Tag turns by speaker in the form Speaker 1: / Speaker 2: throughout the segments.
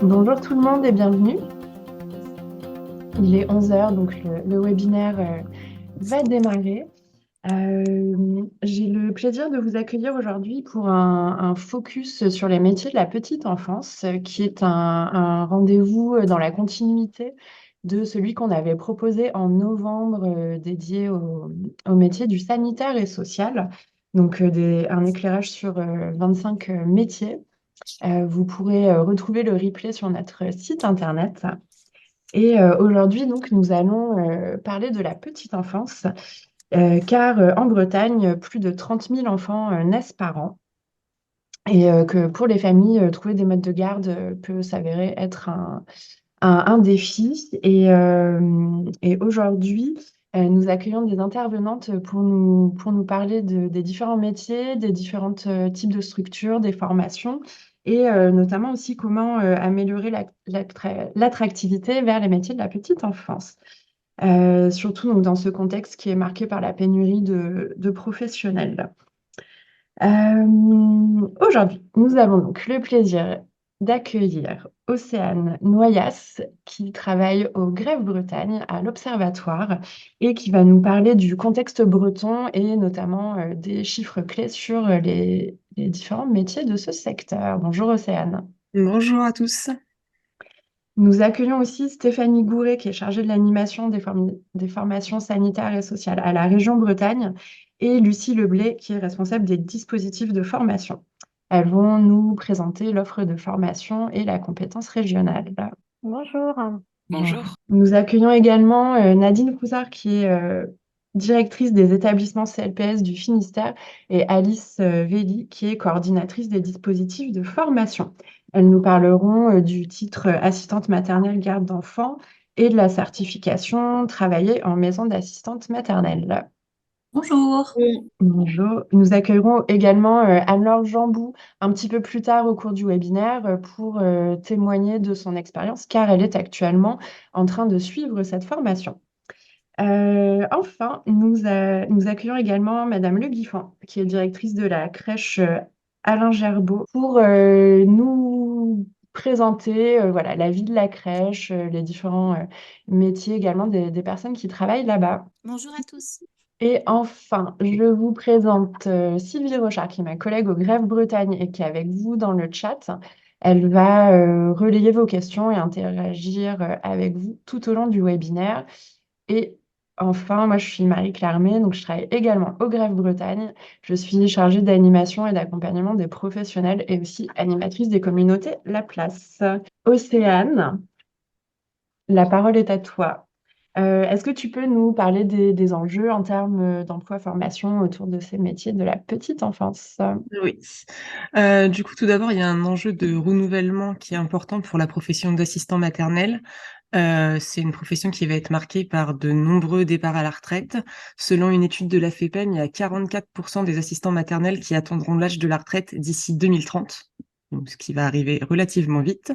Speaker 1: Bonjour tout le monde et bienvenue. Il est 11 heures, donc le webinaire va démarrer. J'ai le plaisir de vous accueillir aujourd'hui pour un focus sur les métiers de la petite enfance, qui est un rendez-vous dans la continuité de celui qu'on avait proposé en novembre, dédié au métier du sanitaire et social. Donc, un éclairage sur 25 métiers. Vous pourrez retrouver le replay sur notre site internet. Et aujourd'hui, donc, nous allons parler de la petite enfance, car en Bretagne, plus de 30 000 enfants naissent par an. Et que pour les familles, trouver des modes de garde peut s'avérer être un défi. Et aujourd'hui, nous accueillons des intervenantes pour nous parler des différents métiers, des différents types de structures, des formations, et notamment aussi comment améliorer l'attractivité vers les métiers de la petite enfance. Surtout donc, dans ce contexte qui est marqué par la pénurie de professionnels. Aujourd'hui, nous avons donc le plaisir d'accueillir Océane Noyas, qui travaille au Grève Bretagne à l'Observatoire et qui va nous parler du contexte breton et notamment des chiffres clés sur les différents métiers de ce secteur. Bonjour Océane.
Speaker 2: Bonjour à tous.
Speaker 1: Nous accueillons aussi Stéphanie Gouret, qui est chargée de l'animation des formations sanitaires et sociales à la région Bretagne, et Lucie Leblay, qui est responsable des dispositifs de formation. Elles vont nous présenter l'offre de formation et la compétence régionale.
Speaker 3: Bonjour.
Speaker 2: Bonjour.
Speaker 1: Nous accueillons également Nadine Coussard, qui est directrice des établissements CLPS du Finistère, et Alice Velli, qui est coordinatrice des dispositifs de formation. Elles nous parleront du titre assistante maternelle garde d'enfants et de la certification travailler en maison d'assistante maternelle.
Speaker 3: Bonjour.
Speaker 1: Bonjour. Nous accueillerons également Anne-Laure Jambou un petit peu plus tard au cours du webinaire pour témoigner de son expérience, car elle est actuellement en train de suivre cette formation. Enfin, nous accueillons également Madame Le Guiffant, qui est directrice de la crèche Alain Gerbeau, pour nous présenter voilà, la vie de la crèche, les différents métiers également des personnes qui travaillent là-bas.
Speaker 3: Bonjour à tous.
Speaker 1: Et enfin, je vous présente Sylvie Rochard, qui est ma collègue au Grève Bretagne et qui est avec vous dans le chat. Elle va relayer vos questions et interagir avec vous tout au long du webinaire. Et enfin, moi, je suis Marie-Claire May, donc je travaille également au Grève Bretagne. Je suis chargée d'animation et d'accompagnement des professionnels et aussi animatrice des communautés La Place. Océane, la parole est à toi. Est-ce que tu peux nous parler des enjeux en termes d'emploi-formation autour de ces métiers de la petite enfance?
Speaker 2: Oui. Du coup, tout d'abord, il y a un enjeu de renouvellement qui est important pour la profession d'assistant maternel. C'est une profession qui va être marquée par de nombreux départs à la retraite. Selon une étude de la FEPEM, il y a 44% des assistants maternels qui attendront l'âge de la retraite d'ici 2030, donc ce qui va arriver relativement vite.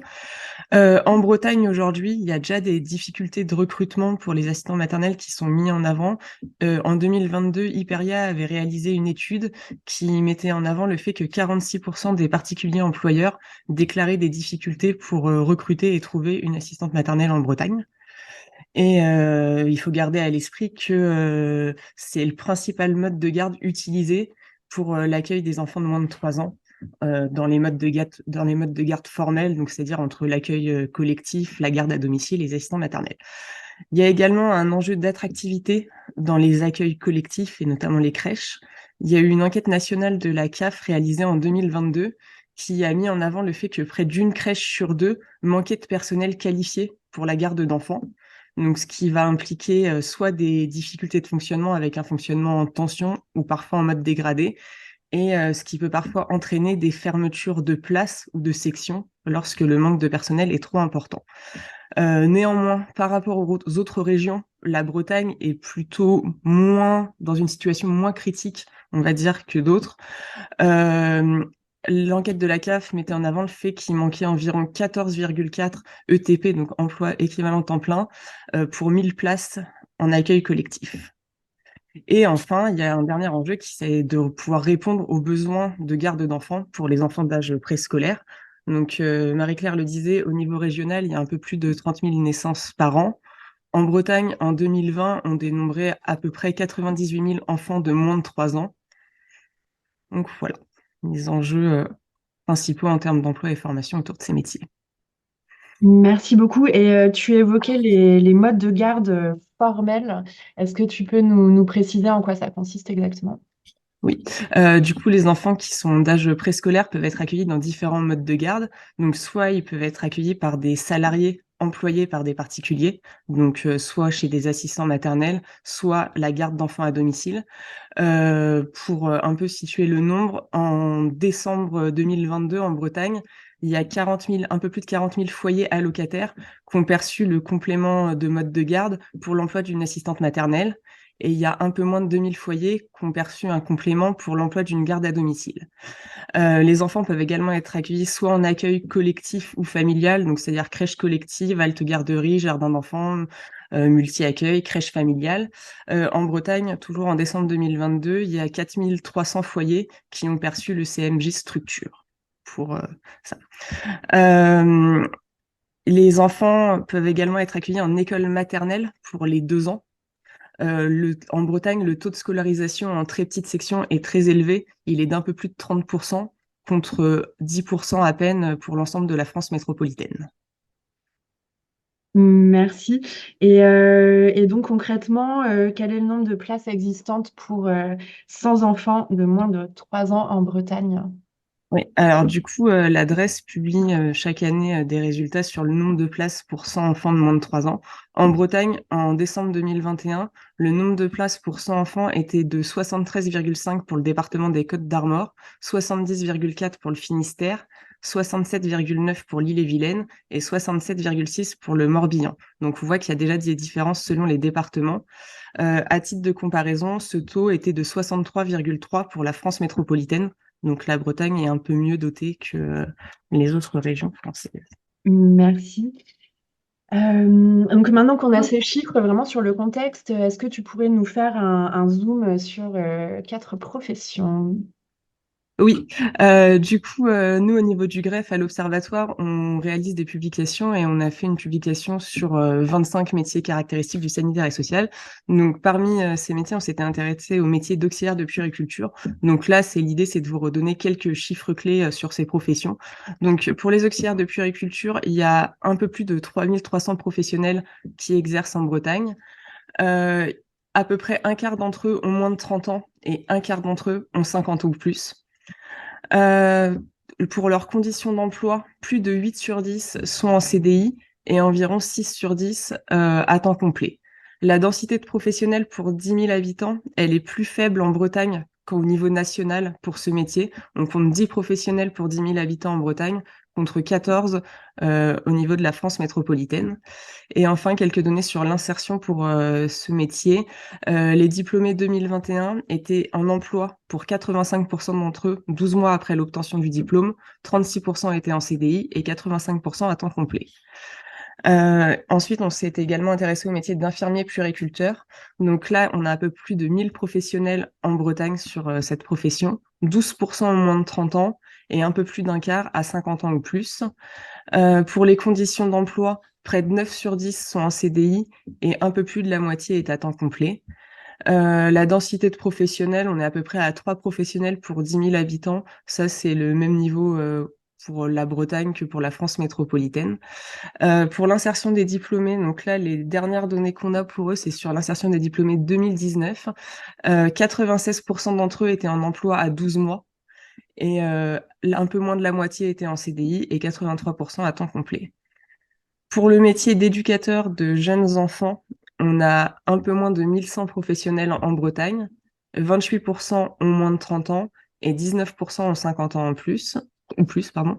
Speaker 2: En Bretagne, aujourd'hui, il y a déjà des difficultés de recrutement pour les assistants maternels qui sont mis en avant. En 2022, Hyperia avait réalisé une étude qui mettait en avant le fait que 46% des particuliers employeurs déclaraient des difficultés pour recruter et trouver une assistante maternelle en Bretagne. Et il faut garder à l'esprit que c'est le principal mode de garde utilisé pour l'accueil des enfants de moins de 3 ans dans les modes de garde formels, donc c'est-à-dire entre l'accueil collectif, la garde à domicile et les assistants maternels. Il y a également un enjeu d'attractivité dans les accueils collectifs et notamment les crèches. Il y a eu une enquête nationale de la CAF réalisée en 2022 qui a mis en avant le fait que près d'une crèche sur deux manquait de personnel qualifié pour la garde d'enfants. Donc, ce qui va impliquer soit des difficultés de fonctionnement avec un fonctionnement en tension ou parfois en mode dégradé, et ce qui peut parfois entraîner des fermetures de places ou de sections lorsque le manque de personnel est trop important. Néanmoins, par rapport aux autres régions, la Bretagne est plutôt moins dans une situation moins critique, on va dire, que d'autres. L'enquête de la CAF mettait en avant le fait qu'il manquait environ 14,4 ETP, donc emploi équivalent temps plein, pour 1000 places en accueil collectif. Et enfin, il y a un dernier enjeu qui c'est de pouvoir répondre aux besoins de garde d'enfants pour les enfants d'âge préscolaire. Donc, Marie-Claire le disait, au niveau régional, il y a un peu plus de 30 000 naissances par an. En Bretagne, en 2020, on dénombrait à peu près 98 000 enfants de moins de 3 ans. Donc voilà, les enjeux principaux en termes d'emploi et formation autour de ces métiers.
Speaker 1: Merci beaucoup. Et tu évoquais les modes de garde formels. Est-ce que tu peux nous préciser en quoi ça consiste exactement?
Speaker 2: Oui, du coup, les enfants qui sont d'âge préscolaire peuvent être accueillis dans différents modes de garde. Donc, soit ils peuvent être accueillis par des salariés employés par des particuliers, donc soit chez des assistants maternels, soit la garde d'enfants à domicile. Pour un peu situer le nombre, en décembre 2022 en Bretagne, il y a 40 000, un peu plus de 40 000 foyers allocataires qui ont perçu le complément de mode de garde pour l'emploi d'une assistante maternelle. Et il y a un peu moins de 2000 foyers qui ont perçu un complément pour l'emploi d'une garde à domicile. Les enfants peuvent également être accueillis soit en accueil collectif ou familial, donc c'est-à-dire crèche collective, halte garderie, jardin d'enfants, multi-accueil, crèche familiale. En Bretagne, toujours en décembre 2022, il y a 4300 foyers qui ont perçu le CMJ structure pour ça. Les enfants peuvent également être accueillis en école maternelle pour les 2 ans. En Bretagne, le taux de scolarisation en très petite section est très élevé. Il est d'un peu plus de 30% contre 10% à peine pour l'ensemble de la France métropolitaine.
Speaker 1: Merci. Et donc concrètement, quel est le nombre de places existantes pour 100 enfants de moins de 3 ans en Bretagne?
Speaker 2: Oui, alors du coup, l'adresse publie chaque année des résultats sur le nombre de places pour 100 enfants de moins de 3 ans. En Bretagne, en décembre 2021, le nombre de places pour 100 enfants était de 73,5 pour le département des Côtes-d'Armor, 70,4 pour le Finistère, 67,9 pour l'Ille-et-Vilaine et 67,6 pour le Morbihan. Donc on voit qu'il y a déjà des différences selon les départements. À titre de comparaison, ce taux était de 63,3 pour la France métropolitaine. Donc la Bretagne est un peu mieux dotée que les autres régions françaises.
Speaker 1: Merci. Donc maintenant qu'on a ces chiffres vraiment sur le contexte, est-ce que tu pourrais nous faire un zoom sur 4 professions?
Speaker 2: Oui, du coup, nous, au niveau du greffe à l'Observatoire, on réalise des publications et on a fait une publication sur 25 métiers caractéristiques du sanitaire et social. Donc, parmi ces métiers, on s'était intéressé au métier d'auxiliaire de puériculture. Donc là, l'idée, c'est de vous redonner quelques chiffres clés sur ces professions. Donc, pour les auxiliaires de puériculture, il y a un peu plus de 3300 professionnels qui exercent en Bretagne. Euh, à peu près un quart d'entre eux ont moins de 30 ans et un quart d'entre eux ont 50 ou plus. Euh, pour leurs conditions d'emploi, plus de 8 sur 10 sont en CDI et environ 6 sur 10 à temps complet. La densité de professionnels pour 10 000 habitants, elle est plus faible en Bretagne qu'au niveau national pour ce métier. On compte 10 professionnels pour 10 000 habitants en Bretagne contre 14 au niveau de la France métropolitaine. Et enfin, quelques données sur l'insertion pour ce métier. Les diplômés 2021 étaient en emploi pour 85% d'entre eux 12 mois après l'obtention du diplôme, 36% étaient en CDI et 85% à temps complet. Ensuite, on s'est également intéressé au métier d'infirmier puériculteur. Donc là, on a un peu plus de 1000 professionnels en Bretagne sur cette profession, 12% ont moins de 30 ans et un peu plus d'un quart à 50 ans ou plus. Pour les conditions d'emploi, près de 9 sur 10 sont en CDI et un peu plus de la moitié est à temps complet. La densité de professionnels, on est à peu près à 3 professionnels pour 10 000 habitants. Ça, c'est le même niveau pour la Bretagne que pour la France métropolitaine. Pour l'insertion des diplômés, donc là, les dernières données qu'on a pour eux, c'est sur l'insertion des diplômés 2019. 96% d'entre eux étaient en emploi à 12 mois et un peu moins de la moitié étaient en CDI et 83% à temps complet. Pour le métier d'éducateur de jeunes enfants, on a un peu moins de 1100 professionnels en Bretagne. 28% ont moins de 30 ans et 19% ont 50 ans en plus, ou plus, pardon.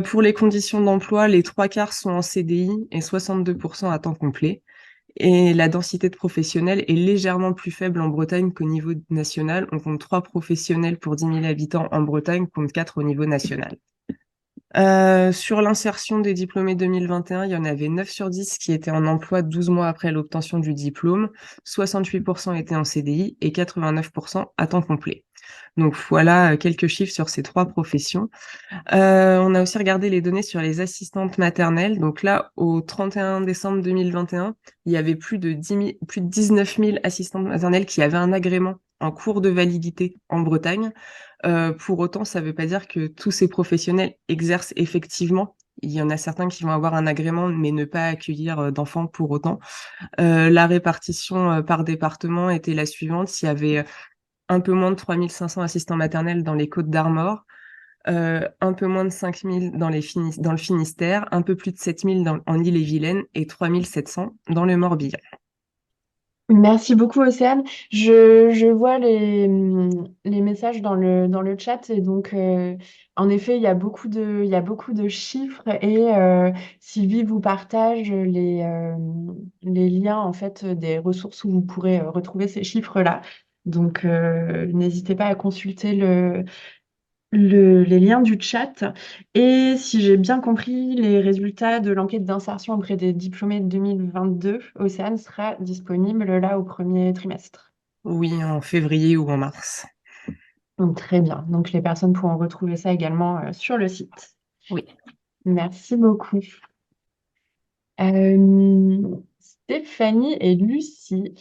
Speaker 2: Pour les conditions d'emploi, les 3 quarts sont en CDI et 62% à temps complet. Et la densité de professionnels est légèrement plus faible en Bretagne qu'au niveau national. On compte 3 professionnels pour 10 000 habitants en Bretagne, compte 4 au niveau national. Sur l'insertion des diplômés 2021, il y en avait 9 sur 10 qui étaient en emploi 12 mois après l'obtention du diplôme, 68% étaient en CDI et 89% à temps complet. Donc voilà quelques chiffres sur ces trois professions. On a aussi regardé les données sur les assistantes maternelles. Donc là, au 31 décembre 2021, il y avait plus de 19 000 assistantes maternelles qui avaient un agrément en cours de validité en Bretagne. Pour autant, ça ne veut pas dire que tous ces professionnels exercent effectivement. Il y en a certains qui vont avoir un agrément, mais ne pas accueillir d'enfants pour autant. La répartition par département était la suivante. Il y avait un peu moins de 3 500 assistants maternels dans les Côtes-d'Armor, un peu moins de 5 000 dans le Finistère, un peu plus de 7 000 en Ille-et-Vilaine et 3 700 dans le Morbihan.
Speaker 1: Merci beaucoup, Océane. Je vois les messages dans le chat et donc, en effet, il y a beaucoup de chiffres et Sylvie vous partage les liens en fait des ressources où vous pourrez retrouver ces chiffres-là. Donc, n'hésitez pas à consulter les liens du chat. Et si j'ai bien compris, les résultats de l'enquête d'insertion auprès des diplômés de 2022, Océane sera disponible là au premier trimestre.
Speaker 2: Oui, en février ou en mars.
Speaker 1: Donc, très bien. Donc les personnes pourront retrouver ça également sur le site.
Speaker 2: Oui.
Speaker 1: Merci beaucoup. Stéphanie et Lucie,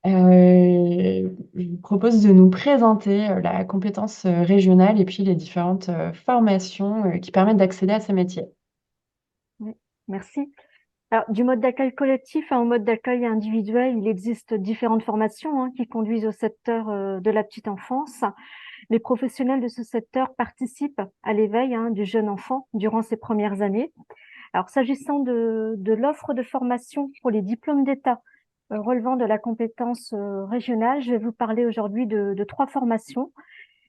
Speaker 1: je vous propose de nous présenter la compétence régionale et puis les différentes formations qui permettent d'accéder à ces métiers.
Speaker 3: Oui, merci. Alors, du mode d'accueil collectif au mode d'accueil individuel, il existe différentes formations qui conduisent au secteur de la petite enfance. Les professionnels de ce secteur participent à l'éveil du jeune enfant durant ses premières années. Alors, s'agissant de l'offre de formation pour les diplômes d'État relevant de la compétence régionale, je vais vous parler aujourd'hui de trois formations.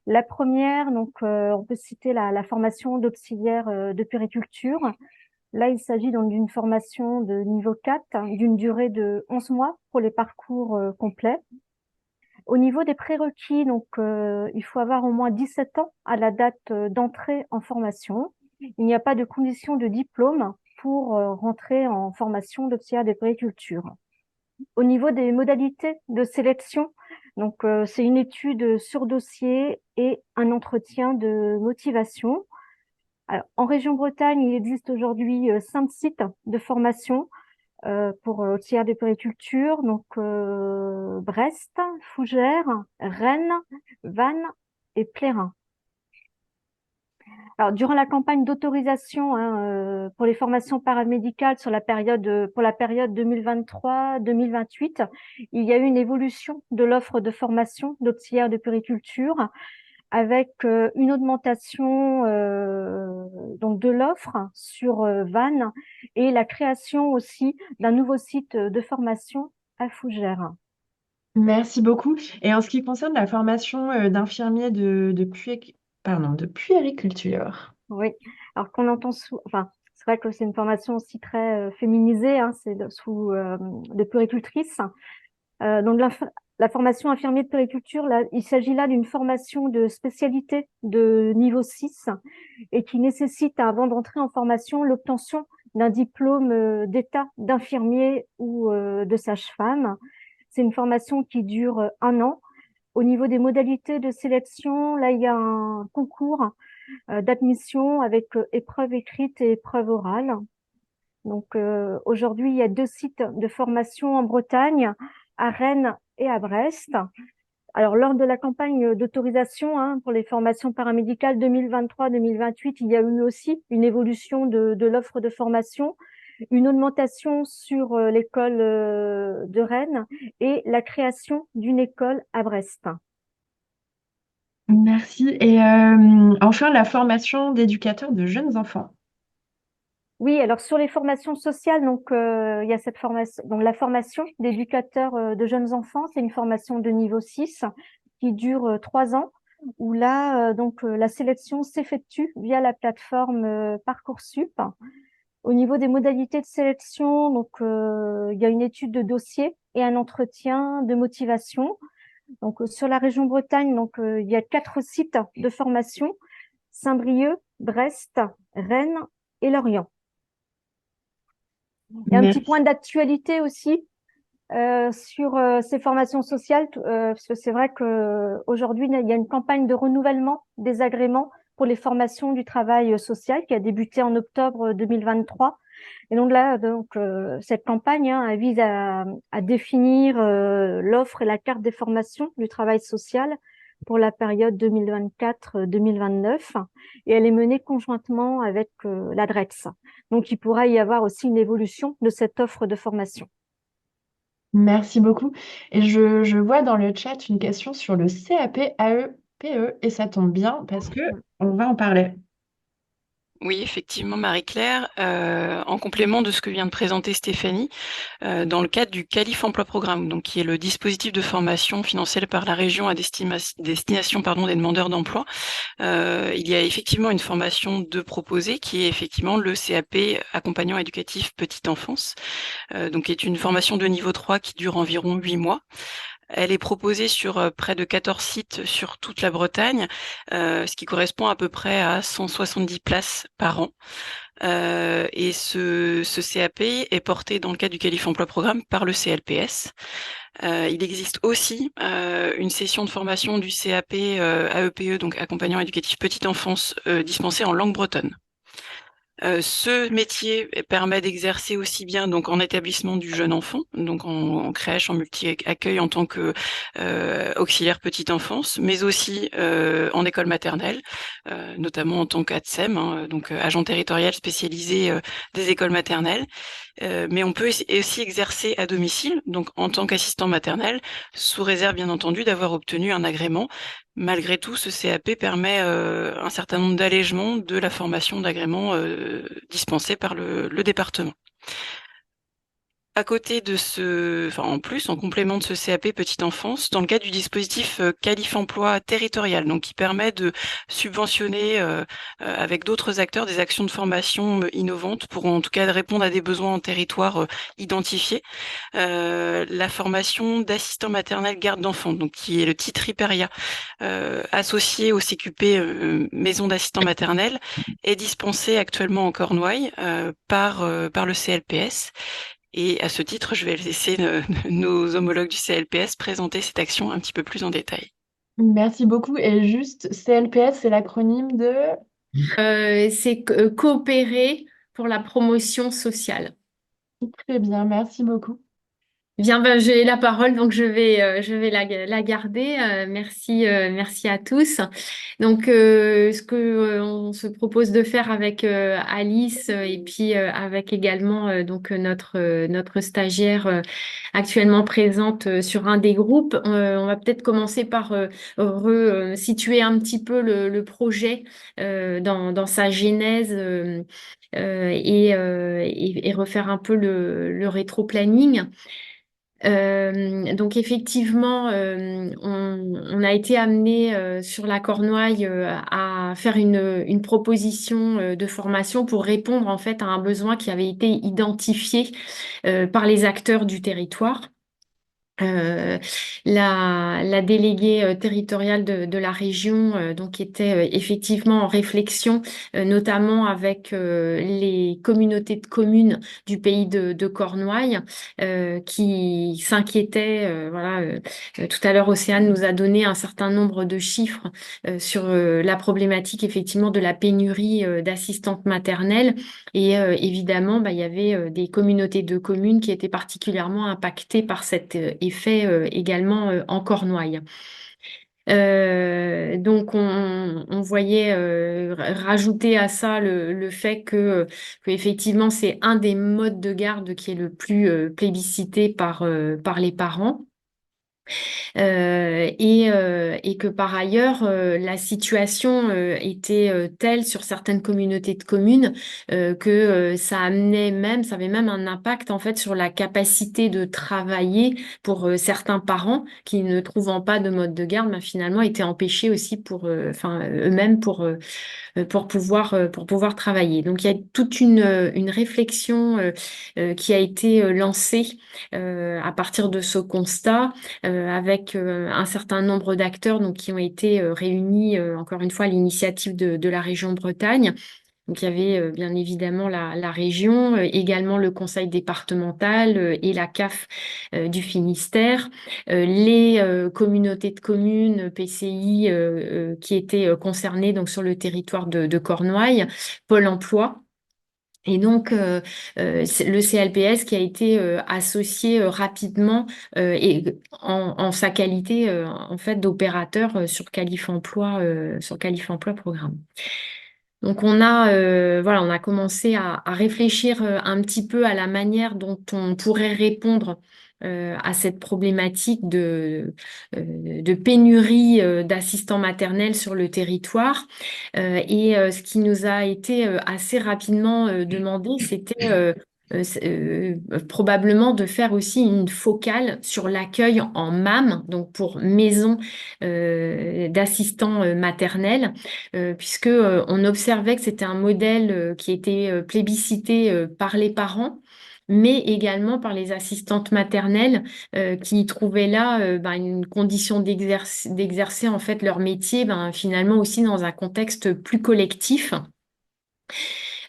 Speaker 3: La première, donc, on peut citer la formation d'auxiliaire de puériculture. Là, il s'agit donc d'une formation de niveau 4, d'une durée de 11 mois pour les parcours complets. Au niveau des prérequis, donc, il faut avoir au moins 17 ans à la date d'entrée en formation. Il n'y a pas de condition de diplôme pour rentrer en formation d'auxiliaire de puériculture. Au niveau des modalités de sélection, donc c'est une étude sur dossier et un entretien de motivation. Alors, en région Bretagne, il existe aujourd'hui 5 sites de formation pour auxiliaire de puériculture, donc Brest, Fougères, Rennes, Vannes et Plérin. Alors, durant la campagne d'autorisation pour les formations paramédicales pour la période 2023-2028, il y a eu une évolution de l'offre de formation d'auxiliaire de puériculture avec une augmentation donc de l'offre sur Vannes et la création aussi d'un nouveau site de formation à Fougères.
Speaker 1: Merci beaucoup. Et en ce qui concerne la formation d'infirmier de puériculture.
Speaker 3: Oui, alors qu'on entend enfin, c'est vrai que c'est une formation aussi très féminisée, c'est de puéricultrice. Donc la formation infirmier de puériculture, là, il s'agit là d'une formation de spécialité de niveau 6 et qui nécessite, avant d'entrer en formation, l'obtention d'un diplôme d'état d'infirmier ou de sage-femme. C'est une formation qui dure 1 an. Au niveau des modalités de sélection, là, il y a un concours d'admission avec épreuve écrite et épreuve orale. Donc aujourd'hui, il y a 2 sites de formation en Bretagne, à Rennes et à Brest. Alors, lors de la campagne d'autorisation pour les formations paramédicales 2023-2028, il y a eu aussi une évolution de l'offre de formation, une augmentation sur l'école de Rennes et la création d'une école à Brest.
Speaker 1: Merci. Et enfin, la formation d'éducateur de jeunes enfants.
Speaker 3: Oui, alors sur les formations sociales, donc il y a cette formation, donc la formation d'éducateur de jeunes enfants, c'est une formation de niveau 6 qui dure 3 ans, où là, la sélection s'effectue via la plateforme Parcoursup. Au niveau des modalités de sélection, donc il y a une étude de dossier et un entretien de motivation. Donc sur la région Bretagne, donc il y a 4 sites de formation. Saint-Brieuc, Brest, Rennes et Lorient. Et un petit
Speaker 1: Merci.
Speaker 3: point d'actualité aussi sur ces formations sociales, parce que c'est vrai qu'aujourd'hui, il y a une campagne de renouvellement des agréments pour les formations du travail social qui a débuté en octobre 2023. Et donc là, cette campagne elle vise à définir l'offre et la carte des formations du travail social pour la période 2024-2029. Et elle est menée conjointement avec l'ADRETS. Donc, il pourra y avoir aussi une évolution de cette offre de formation.
Speaker 1: Merci beaucoup. Et je vois dans le chat une question sur le CAP AEPE et ça tombe bien parce que on va en parler.
Speaker 4: Oui, effectivement, Marie-Claire, en complément de ce que vient de présenter Stéphanie, dans le cadre du Qualif Emploi Programme, donc qui est le dispositif de formation financé par la région à destination des demandeurs d'emploi, il y a effectivement une formation de proposée qui est effectivement le CAP accompagnant éducatif petite enfance, donc qui est une formation de niveau 3 qui dure environ 8 mois. Elle est proposée sur près de 14 sites sur toute la Bretagne, ce qui correspond à peu près à 170 places par an. Et ce CAP est porté dans le cadre du Qualif Emploi Programme par le CLPS. Il existe aussi une session de formation du CAP AEPE, donc accompagnant éducatif petite enfance, dispensée en langue bretonne. Ce métier permet d'exercer aussi bien donc en établissement du jeune enfant, donc en crèche, en multi-accueil en tant que auxiliaire petite enfance, mais aussi en école maternelle, notamment en tant qu'ATSEM, donc agent territorial spécialisé des écoles maternelles. Mais on peut aussi exercer à domicile, donc en tant qu'assistant maternel, sous réserve bien entendu d'avoir obtenu un agrément. Malgré tout, ce CAP permet un certain nombre d'allégements de la formation d'agrément dispensée par le département. À côté de en complément de ce CAP petite enfance, dans le cadre du dispositif Qualif Emploi territorial, donc qui permet de subventionner avec d'autres acteurs des actions de formation innovantes pour en tout cas répondre à des besoins en territoire identifiés. La formation d'assistant maternel garde d'enfants, donc qui est le titre IPERIA, associé au CQP maison d'assistant maternel, est dispensé actuellement en Cornouailles par le CLPS. Et à ce titre, je vais laisser nos homologues du CLPS présenter cette action un petit peu plus en détail.
Speaker 1: Merci beaucoup. Et juste, CLPS, c'est l'acronyme de...
Speaker 5: C'est coopérer pour la promotion sociale.
Speaker 1: Très bien, merci beaucoup.
Speaker 5: Bien, ben, j'ai la parole, donc je vais la garder. Merci, merci à tous. Donc, ce que on se propose de faire avec Alice et puis avec également donc notre stagiaire actuellement présente sur un des groupes, on va peut-être commencer par situer un petit peu le projet dans sa genèse. Et refaire un peu le rétro-planning. Donc effectivement, on a été amené sur la Cornouaille à faire une proposition de formation pour répondre en fait à un besoin qui avait été identifié par les acteurs du territoire. La déléguée territoriale de la région donc était effectivement en réflexion, notamment avec les communautés de communes du pays de Cornouailles, qui s'inquiétaient. Tout à l'heure, Océane nous a donné un certain nombre de chiffres sur la problématique effectivement de la pénurie d'assistantes maternelles. Et évidemment, il y avait des communautés de communes qui étaient particulièrement impactées par cet effet également en Cornouailles. Donc on voyait rajouter à ça le fait que effectivement c'est un des modes de garde qui est le plus plébiscité par les parents. Et que par ailleurs, la situation était telle sur certaines communautés de communes que ça avait même un impact en fait sur la capacité de travailler pour certains parents qui, ne trouvant pas de mode de garde, finalement étaient empêchés aussi pour, eux-mêmes pour pouvoir travailler. Donc, il y a toute une réflexion qui a été lancée à partir de ce constat, avec un certain nombre d'acteurs donc, qui ont été réunis, encore une fois, à l'initiative de la région Bretagne. Donc, il y avait bien évidemment la région, également le conseil départemental et la CAF du Finistère, les communautés de communes, PCI, qui étaient concernées donc, sur le territoire de Cornouailles, Pôle emploi. Et donc, c'est le CLPS qui a été associé rapidement et en sa qualité en fait d'opérateur sur Qualif Emploi Programme. Donc on a commencé à réfléchir un petit peu à la manière dont on pourrait répondre à cette problématique de pénurie d'assistants maternels sur le territoire. Ce qui nous a été assez rapidement demandé, c'était probablement de faire aussi une focale sur l'accueil en MAM, donc pour maison d'assistants maternels, puisque on observait que c'était un modèle qui était plébiscité par les parents, mais également par les assistantes maternelles qui trouvaient là une condition d'exercer en fait leur métier finalement aussi dans un contexte plus collectif.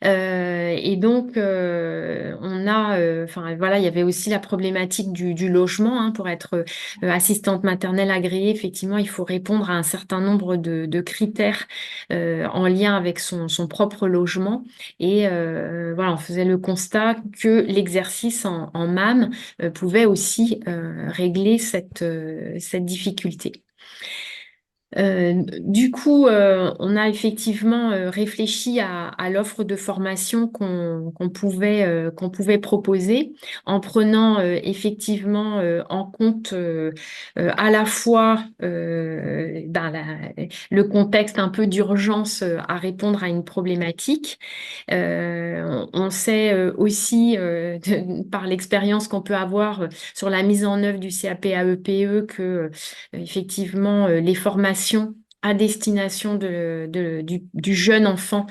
Speaker 5: Et donc, il y avait aussi la problématique du logement. Hein, pour être assistante maternelle agréée, effectivement, il faut répondre à un certain nombre de critères en lien avec son propre logement. Et on faisait le constat que l'exercice en MAM pouvait aussi régler cette difficulté. Du coup, on a effectivement réfléchi à l'offre de formation qu'on pouvait proposer en prenant effectivement en compte à la fois le contexte un peu d'urgence à répondre à une problématique. On sait aussi par l'expérience qu'on peut avoir sur la mise en œuvre du CAP-AEPE que effectivement les formations à destination du jeune enfant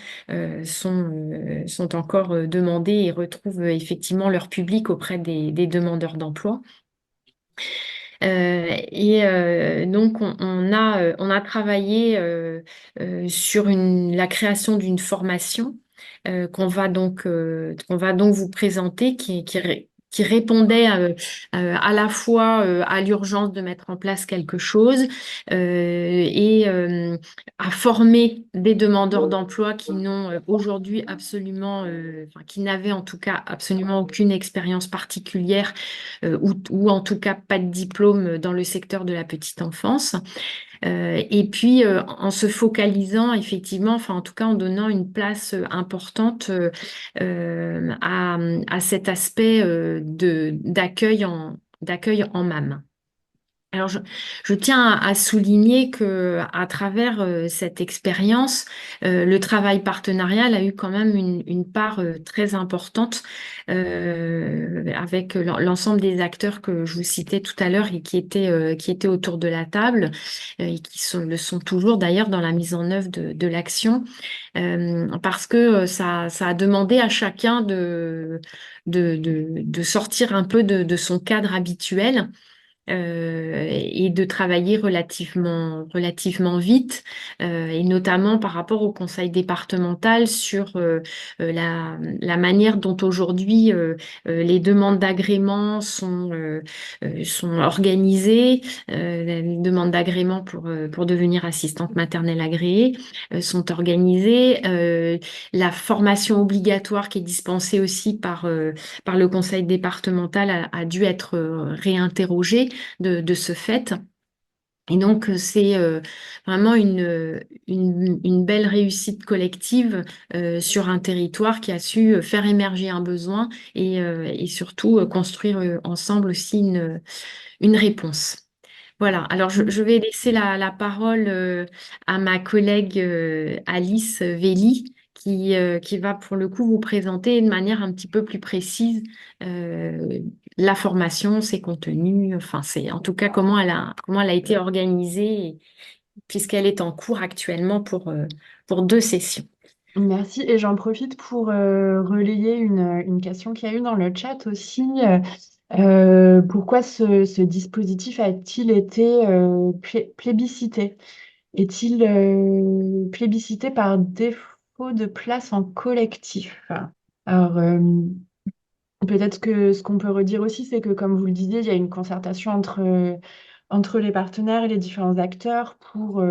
Speaker 5: sont encore demandées et retrouvent effectivement leur public auprès des demandeurs d'emploi. Donc on a travaillé sur la création d'une formation qu'on va donc vous présenter qui répondait à la fois à l'urgence de mettre en place quelque chose et à former des demandeurs d'emploi qui n'ont aujourd'hui qui n'avaient en tout cas absolument aucune expérience particulière ou en tout cas pas de diplôme dans le secteur de la petite enfance. Et puis, en se focalisant effectivement, en tout cas en donnant une place importante à cet aspect d'accueil en MAM. Alors, je tiens à souligner que à travers cette expérience, le travail partenarial a eu quand même une part très importante avec l'ensemble des acteurs que je vous citais tout à l'heure et qui étaient autour de la table et qui le sont toujours d'ailleurs dans la mise en œuvre de l'action, parce que ça a demandé à chacun de sortir un peu de son cadre habituel. Et de travailler relativement vite, et notamment par rapport au conseil départemental sur la manière dont aujourd'hui les demandes d'agrément sont organisées. Les demandes d'agrément pour devenir assistante maternelle agréée sont organisées. La formation obligatoire qui est dispensée aussi par le conseil départemental a dû être réinterrogée de ce fait. Et donc, c'est vraiment une belle réussite collective sur un territoire qui a su faire émerger un besoin et surtout construire ensemble aussi une réponse. Voilà, alors je vais laisser la parole à ma collègue Alice Velli, qui va pour le coup vous présenter de manière un petit peu plus précise la formation, ses contenus, c'est en tout cas comment elle a été organisée, puisqu'elle est en cours actuellement pour 2 sessions.
Speaker 1: Merci. Et j'en profite pour relayer une question qu'il y a eu dans le chat aussi. Pourquoi ce dispositif a-t-il été plébiscité? Est-il plébiscité par défaut de place en collectif? Alors, peut-être que ce qu'on peut redire aussi, c'est que, comme vous le disiez, il y a une concertation entre les partenaires et les différents acteurs pour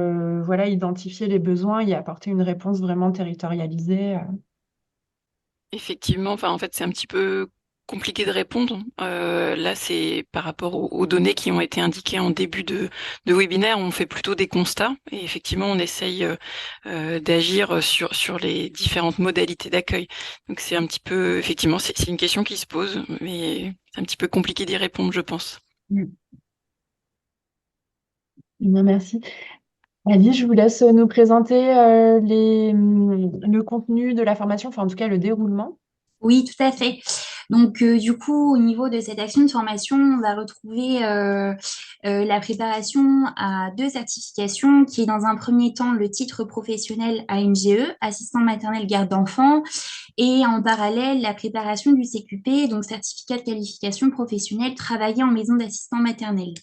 Speaker 1: voilà, identifier les besoins et apporter une réponse vraiment territorialisée.
Speaker 4: Effectivement, enfin, en fait, c'est un petit peu compliqué de répondre. Là, c'est par rapport aux données qui ont été indiquées en début de webinaire, on fait plutôt des constats et effectivement, on essaye d'agir sur les différentes modalités d'accueil. Donc, c'est un petit peu, effectivement, c'est une question qui se pose, mais c'est un petit peu compliqué d'y répondre, je pense.
Speaker 1: Mm. Bien, merci. Ali, je vous laisse nous présenter le contenu de la formation, enfin en tout cas le déroulement.
Speaker 6: Oui, tout à fait. Donc, du coup, au niveau de cette action de formation, on va retrouver la préparation à 2 certifications, qui est dans un premier temps le titre professionnel AMGE, assistant maternel garde d'enfants, et en parallèle la préparation du CQP, donc certificat de qualification professionnelle travailler en maison d'assistant maternel.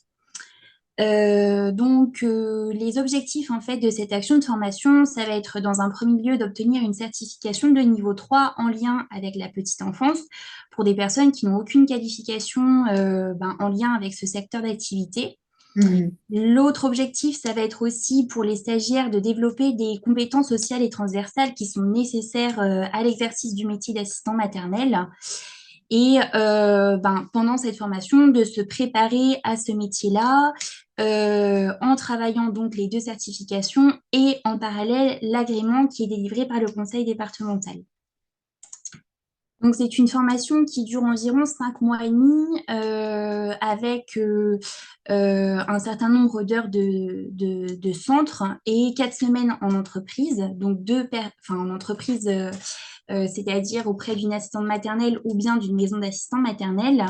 Speaker 6: Les objectifs en fait de cette action de formation, ça va être dans un premier lieu d'obtenir une certification de niveau 3 en lien avec la petite enfance pour des personnes qui n'ont aucune qualification en lien avec ce secteur d'activité. L'autre objectif, ça va être aussi pour les stagiaires de développer des compétences sociales et transversales qui sont nécessaires à l'exercice du métier d'assistant maternel. Et pendant cette formation, de se préparer à ce métier-là en travaillant donc les 2 certifications et en parallèle l'agrément qui est délivré par le conseil départemental. Donc, c'est une formation qui dure environ 5 mois et demi avec un certain nombre d'heures de centre et 4 semaines en entreprise. Donc, en entreprise, c'est-à-dire auprès d'une assistante maternelle ou bien d'une maison d'assistants maternels,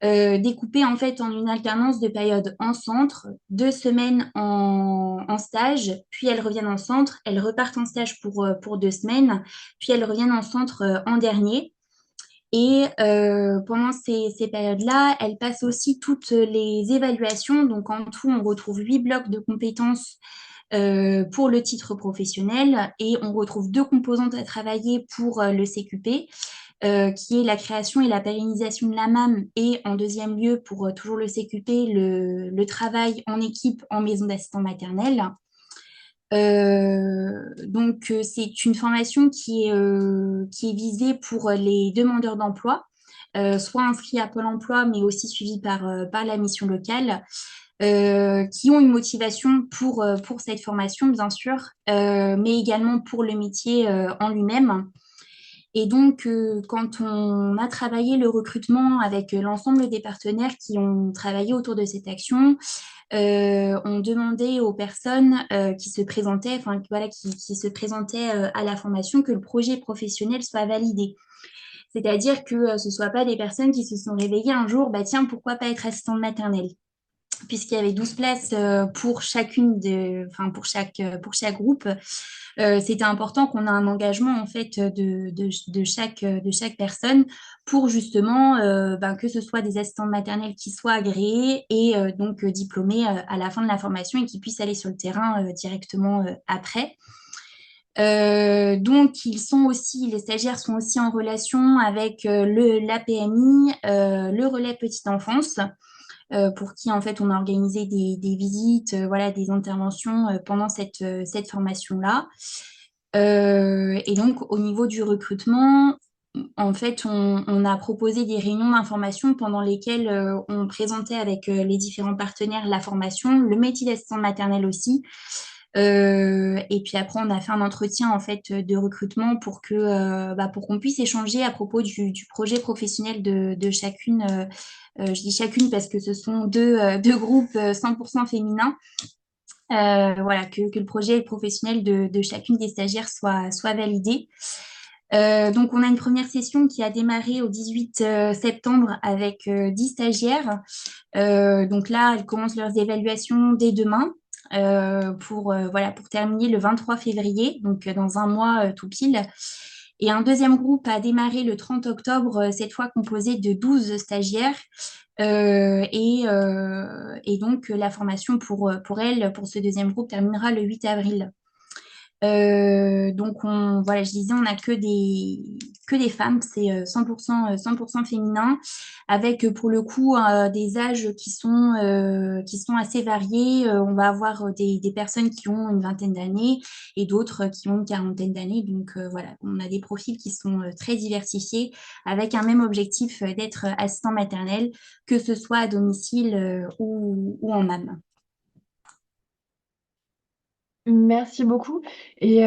Speaker 6: découpée en fait en une alternance de périodes en centre, 2 semaines en stage, puis elles reviennent en centre, elles repartent en stage pour 2 semaines, puis elles reviennent en centre en dernier. Et pendant ces périodes-là, elles passent aussi toutes les évaluations. Donc, en tout, on retrouve 8 blocs de compétences pour le titre professionnel et on retrouve 2 composantes à travailler pour le CQP, qui est la création et la pérennisation de la MAM et en deuxième lieu, pour toujours le CQP, le travail en équipe en maison d'assistant maternel. C'est une formation qui est visée pour les demandeurs d'emploi, soit inscrits à Pôle emploi, mais aussi suivis par la mission locale, qui ont une motivation pour cette formation, bien sûr, mais également pour le métier en lui-même. Et donc, quand on a travaillé le recrutement avec l'ensemble des partenaires qui ont travaillé autour de cette action, on demandait aux personnes qui se présentaient, enfin voilà, qui se présentaient à la formation que le projet professionnel soit validé. C'est-à-dire que ce ne soit pas des personnes qui se sont réveillées un jour, bah tiens, pourquoi pas être assistante maternelle? Puisqu'il y avait 12 places pour pour chaque groupe, c'était important qu'on ait un engagement en fait de chaque personne pour justement que ce soit des assistantes maternelles qui soient agréées et donc diplômées à la fin de la formation et qui puissent aller sur le terrain directement après. Les stagiaires sont aussi en relation avec l'APMI, le relais petite enfance, pour qui en fait on a organisé des visites, voilà, des interventions pendant cette formation-là. Et donc au niveau du recrutement, en fait on a proposé des réunions d'information pendant lesquelles on présentait avec les différents partenaires la formation, le métier d'assistante maternelle aussi. Et puis après, on a fait un entretien en fait de recrutement pour qu'on puisse échanger à propos du projet professionnel de chacune. Je dis chacune parce que ce sont deux groupes 100% féminins. Voilà, que le projet professionnel de chacune des stagiaires soit validé. Donc, on a une première session qui a démarré au 18 septembre avec 10 stagiaires. Donc là, elles commencent leurs évaluations dès demain. pour terminer le 23 février, donc dans un mois tout pile. Et un deuxième groupe a démarré le 30 octobre, cette fois composé de 12 stagiaires. Et donc, la formation pour elle, pour ce deuxième groupe, terminera le 8 avril. Donc, voilà, je disais, on n'a que des femmes, c'est 100% féminin, avec pour le coup des âges qui sont assez variés. On va avoir des personnes qui ont une vingtaine d'années et d'autres qui ont une quarantaine d'années. Donc, voilà, on a des profils qui sont très diversifiés, avec un même objectif d'être assistant maternel, que ce soit à domicile ou en âme.
Speaker 1: Merci beaucoup. Et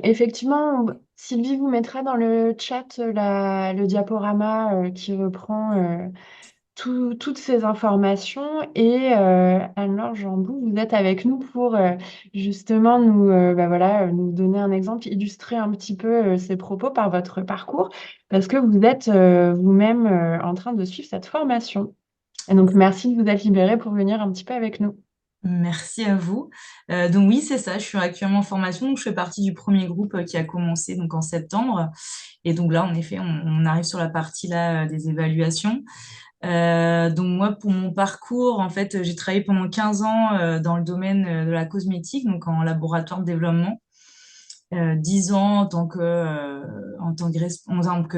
Speaker 1: effectivement, Sylvie vous mettra dans le chat le diaporama qui reprend toutes ces informations. Et Anne-Laure Jambou, vous êtes avec nous pour justement nous donner un exemple, illustrer un petit peu ces propos par votre parcours, parce que vous êtes vous-même en train de suivre cette formation. Et donc, merci de vous être libérée pour venir un petit peu avec nous.
Speaker 7: Merci à vous. Donc oui, c'est ça, je suis actuellement en formation, donc je fais partie du premier groupe qui a commencé donc en septembre. Et donc là, en effet, on arrive sur la partie là des évaluations. Donc moi, pour mon parcours, en fait, j'ai travaillé pendant 15 ans dans le domaine de la cosmétique, donc en laboratoire de développement. 10 ans en tant que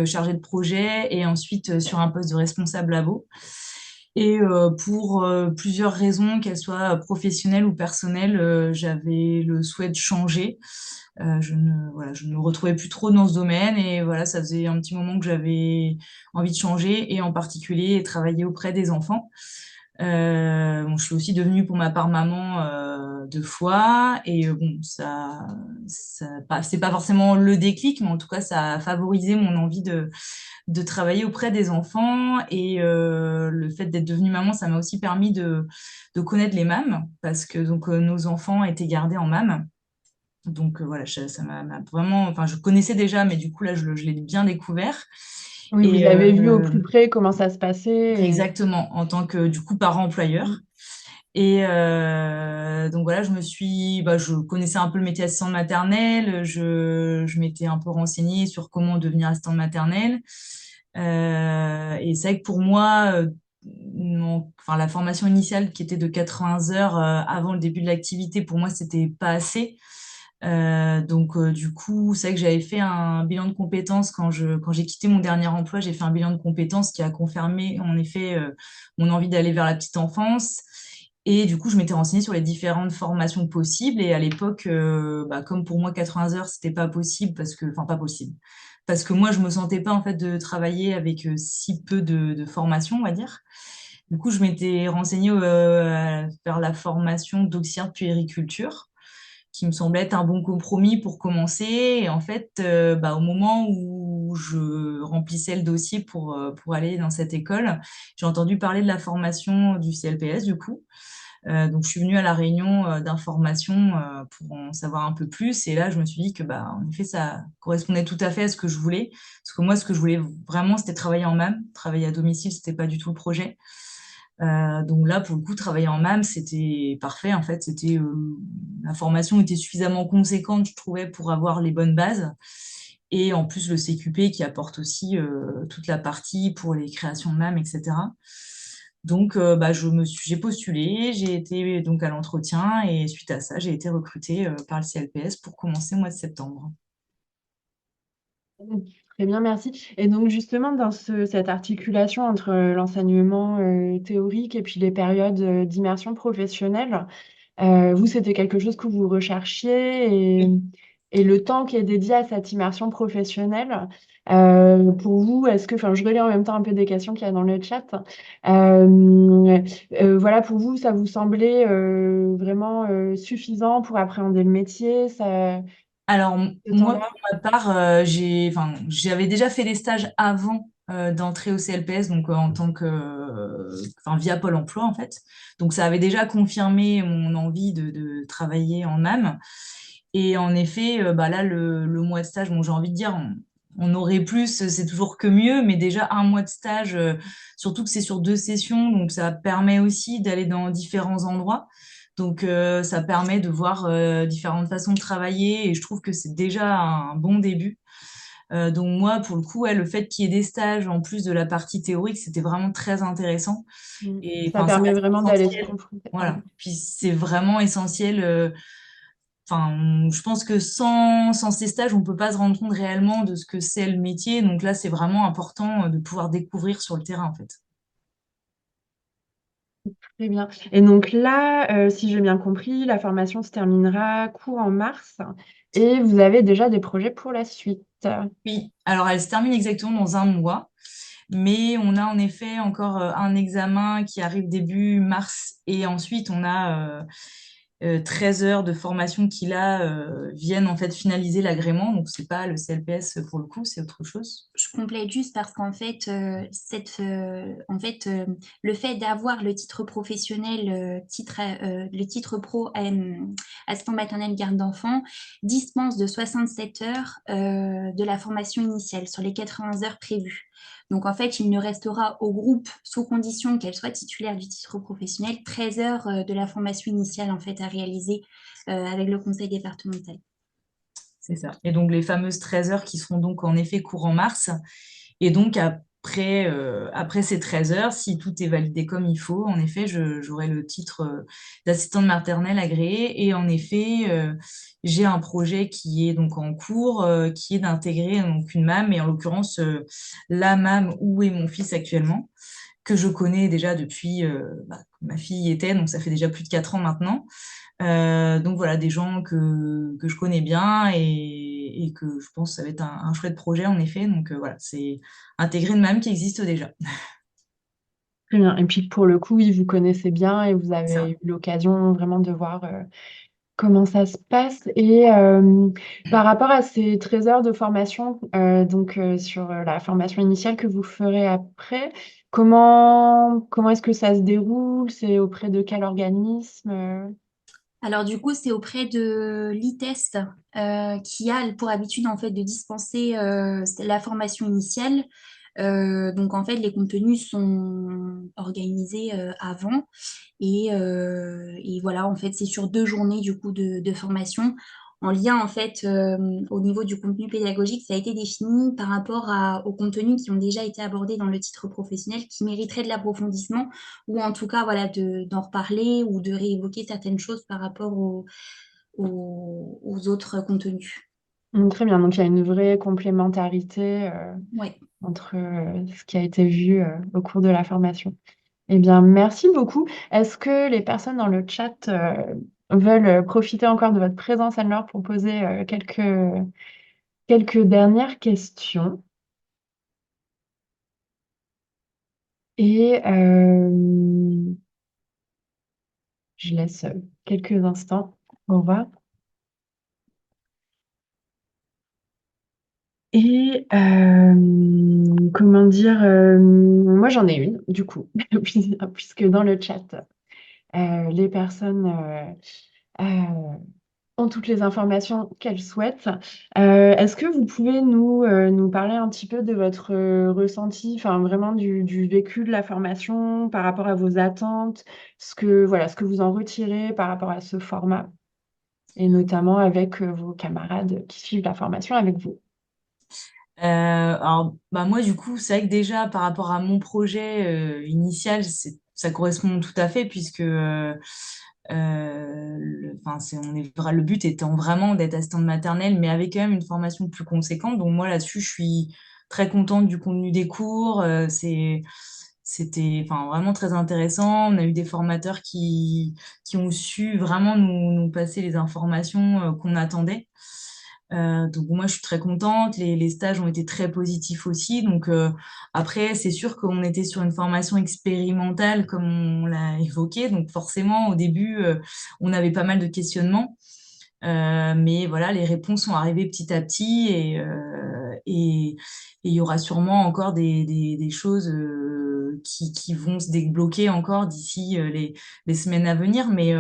Speaker 7: chargée de projet et ensuite sur un poste de responsable labo. Et pour plusieurs raisons, qu'elles soient professionnelles ou personnelles, j'avais le souhait de changer. Je ne me retrouvais plus trop dans ce domaine et voilà, ça faisait un petit moment que j'avais envie de changer et en particulier travailler auprès des enfants. Bon, je suis aussi devenue pour ma part maman 2 fois et bon, c'est pas forcément le déclic, mais en tout cas, ça a favorisé mon envie de travailler auprès des enfants et le fait d'être devenue maman, ça m'a aussi permis de connaître les MAM parce que donc nos enfants étaient gardés en MAM. Donc voilà, ça m'a vraiment, enfin je connaissais déjà, mais du coup là je l'ai bien découvert.
Speaker 1: Oui, vous
Speaker 7: Et
Speaker 1: avez vu au plus près comment ça se passait.
Speaker 7: exactement, en tant que du coup parent employeur. Et donc voilà, je connaissais un peu le métier assistante maternelle, je m'étais un peu renseignée sur comment devenir assistante maternelle. Et c'est vrai que pour moi, enfin, la formation initiale qui était de 80 heures avant le début de l'activité, pour moi, c'était pas assez. Du coup, c'est vrai que j'avais fait un bilan de compétences quand j'ai quitté mon dernier emploi. J'ai fait un bilan de compétences qui a confirmé en effet mon envie d'aller vers la petite enfance. Et du coup, je m'étais renseignée sur les différentes formations possibles. Et à l'époque, comme pour moi, 80 heures, c'était pas possible enfin, pas possible. Parce que moi, je me sentais pas, en fait, de travailler avec si peu de formation, on va dire. Du coup, je m'étais renseignée vers la formation d'auxiliaire de puériculture qui me semblait être un bon compromis pour commencer. Et en fait, au moment où je remplissais le dossier pour aller dans cette école, j'ai entendu parler de la formation du CLPS, du coup. Donc, je suis venue à la réunion d'information pour en savoir un peu plus. Et là, je me suis dit que, en effet, ça correspondait tout à fait à ce que je voulais. Parce que moi, ce que je voulais vraiment, c'était travailler en MAM. Travailler à domicile, c'était pas du tout le projet. Donc là, pour le coup, travailler en MAM, c'était parfait. En fait, la formation était suffisamment conséquente, je trouvais, pour avoir les bonnes bases. Et en plus, le CQP qui apporte aussi toute la partie pour les créations de MAM, etc. Donc, j'ai postulé, j'ai été donc à l'entretien et suite à ça, j'ai été recrutée par le CLPS pour commencer au mois de septembre.
Speaker 1: Très bien, merci. Et donc justement, dans cette articulation entre l'enseignement théorique et puis les périodes d'immersion professionnelle, vous, c'était quelque chose que vous recherchiez et le temps qui est dédié à cette immersion professionnelle, pour vous, enfin, je relis en même temps un peu des questions qu'il y a dans le chat. Voilà, pour vous, ça vous semblait vraiment suffisant pour appréhender le métier,
Speaker 7: Alors,
Speaker 1: ce
Speaker 7: moi,
Speaker 1: temps-là?
Speaker 7: pour ma part, j'avais déjà fait des stages avant d'entrer au CLPS, donc en tant via Pôle emploi, en fait. Donc, ça avait déjà confirmé mon envie de travailler en MAM. Et en effet, là, le mois de stage, bon, j'ai envie de dire, on aurait plus, c'est toujours que mieux, mais déjà un mois de stage, surtout que c'est sur 2 sessions, donc ça permet aussi d'aller dans différents endroits. Donc, ça permet de voir différentes façons de travailler et je trouve que c'est déjà un bon début. Donc moi, pour le coup, ouais, le fait qu'il y ait des stages en plus de la partie théorique, c'était vraiment très intéressant. Et
Speaker 1: Ça
Speaker 7: enfin, ça
Speaker 1: permet
Speaker 7: reste
Speaker 1: vraiment d'aller se
Speaker 7: essentiel.
Speaker 1: confronter.
Speaker 7: Voilà. Puis c'est vraiment essentiel. Enfin, je pense que sans ces stages, on peut pas se rendre compte réellement de ce que c'est le métier. Donc là, c'est vraiment important de pouvoir découvrir sur le terrain, en fait.
Speaker 1: Très bien. Et donc là, si j'ai bien compris, la formation se terminera courant mars et vous avez déjà des projets pour la suite.
Speaker 7: Oui, alors elle se termine exactement dans un mois, mais on a en effet encore un examen qui arrive début mars et ensuite on a 13 heures de formation qui là viennent en fait finaliser l'agrément. Donc c'est pas le CLPS pour le coup, c'est autre chose.
Speaker 6: Je complète juste parce qu'en fait, le fait d'avoir le titre professionnel, le titre pro assistant maternel garde d'enfant dispense de 67 heures de la formation initiale sur les 80 heures prévues. Donc en fait, il ne restera au groupe, sous condition qu'elle soit titulaire du titre professionnel, 13 heures de la formation initiale en fait à réaliser avec le conseil départemental.
Speaker 7: C'est ça. Et donc les fameuses 13 heures qui seront donc en effet courant mars. Et donc après ces 13 heures, si tout est validé comme il faut, en effet, j'aurai le titre d'assistante maternelle agréée. Et en effet, j'ai un projet qui est donc en cours, qui est d'intégrer donc une MAM, et en l'occurrence la MAM où est mon fils actuellement, que je connais déjà depuis ma fille y était, donc ça fait déjà plus de 4 ans maintenant. Donc voilà, des gens que je connais bien et que je pense que ça va être un chouette projet en effet. Donc voilà, c'est intégrer une MAM qui existe déjà.
Speaker 1: Très bien. Et puis pour le coup, oui, vous connaissez bien et vous
Speaker 7: Ça.
Speaker 1: avez eu l'occasion vraiment de voir comment ça se passe. Et par rapport à ces 13 heures de formation, donc sur la formation initiale que vous ferez après, comment est-ce que ça se déroule? C'est auprès de quel organisme?
Speaker 6: Alors du coup, c'est auprès de l'ITEST qui a pour habitude en fait de dispenser la formation initiale. Donc en fait, les contenus sont organisés avant et voilà, en fait, c'est sur 2 journées du coup de formation. En lien en fait au niveau du contenu pédagogique, ça a été défini par rapport aux contenus qui ont déjà été abordés dans le titre professionnel, qui mériteraient de l'approfondissement ou en tout cas voilà d'en reparler ou de réévoquer certaines choses par rapport aux autres contenus.
Speaker 1: Très bien. Donc il y a une vraie complémentarité
Speaker 6: Ouais.
Speaker 1: entre ce qui a été vu au cours de la formation. Eh bien, merci beaucoup. Est-ce que les personnes dans le chat veulent profiter encore de votre présence, Anne-Laure, pour poser quelques dernières questions? Et je laisse quelques instants. Au revoir. Et comment dire, moi j'en ai une, du coup, puisque dans le chat, les personnes euh, ont toutes les informations qu'elles souhaitent. Est-ce que vous pouvez nous parler un petit peu de votre ressenti, enfin vraiment du vécu de la formation par rapport à vos attentes, voilà, ce que vous en retirez par rapport à ce format, et notamment avec vos camarades qui suivent la formation avec vous?
Speaker 7: Alors, bah moi, du coup, c'est vrai que déjà, par rapport à mon projet initial, ça correspond tout à fait, puisque le but étant vraiment d'être assistante maternelle, mais avec quand même une formation plus conséquente. Donc moi, là-dessus, je suis très contente du contenu des cours. C'était enfin, vraiment très intéressant. On a eu des formateurs qui ont su vraiment nous passer les informations qu'on attendait. Donc moi, je suis très contente. Les stages ont été très positifs aussi. Donc après, c'est sûr qu'on était sur une formation expérimentale, comme on l'a évoqué. Donc forcément, au début, on avait pas mal de questionnements. Mais voilà, les réponses sont arrivées petit à petit et il y aura sûrement encore des choses qui vont se débloquer encore d'ici les semaines à venir. Mais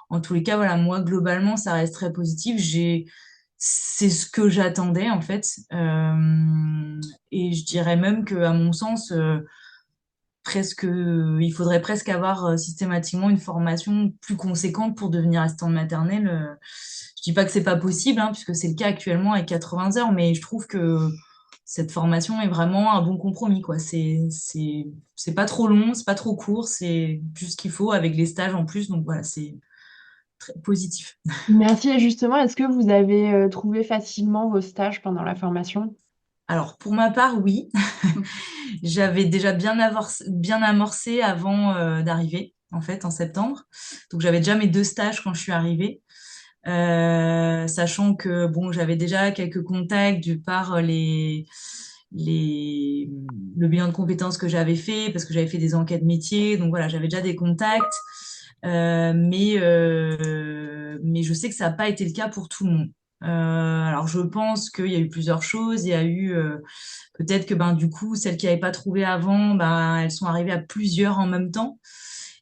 Speaker 7: en tous les cas, voilà, moi, globalement, ça reste très positif. C'est ce que j'attendais en fait. Et je dirais même que, à mon sens, il faudrait presque avoir systématiquement une formation plus conséquente pour devenir assistante maternelle. Je dis pas que c'est pas possible, hein, puisque c'est le cas actuellement avec 80 heures, mais je trouve que cette formation est vraiment un bon compromis, quoi. C'est pas trop long, c'est pas trop court, c'est juste ce qu'il faut avec les stages en plus. Donc voilà, c'est très positif.
Speaker 1: Merci. Et justement, est-ce que vous avez trouvé facilement vos stages pendant la formation?
Speaker 7: Alors, pour ma part, oui. J'avais déjà bien amorcé avant d'arriver, en fait, en septembre. Donc, j'avais déjà mes 2 stages quand je suis arrivée. Sachant que, bon, j'avais déjà quelques contacts du par les, le bilan de compétences que j'avais fait, parce que j'avais fait des enquêtes métiers. Donc, voilà, j'avais déjà des contacts. Mais je sais que ça n'a pas été le cas pour tout le monde. Alors, je pense qu'il y a eu plusieurs choses. Il y a eu peut-être que ben, du coup, celles qui n'avaient pas trouvé avant, ben, elles sont arrivées à plusieurs en même temps.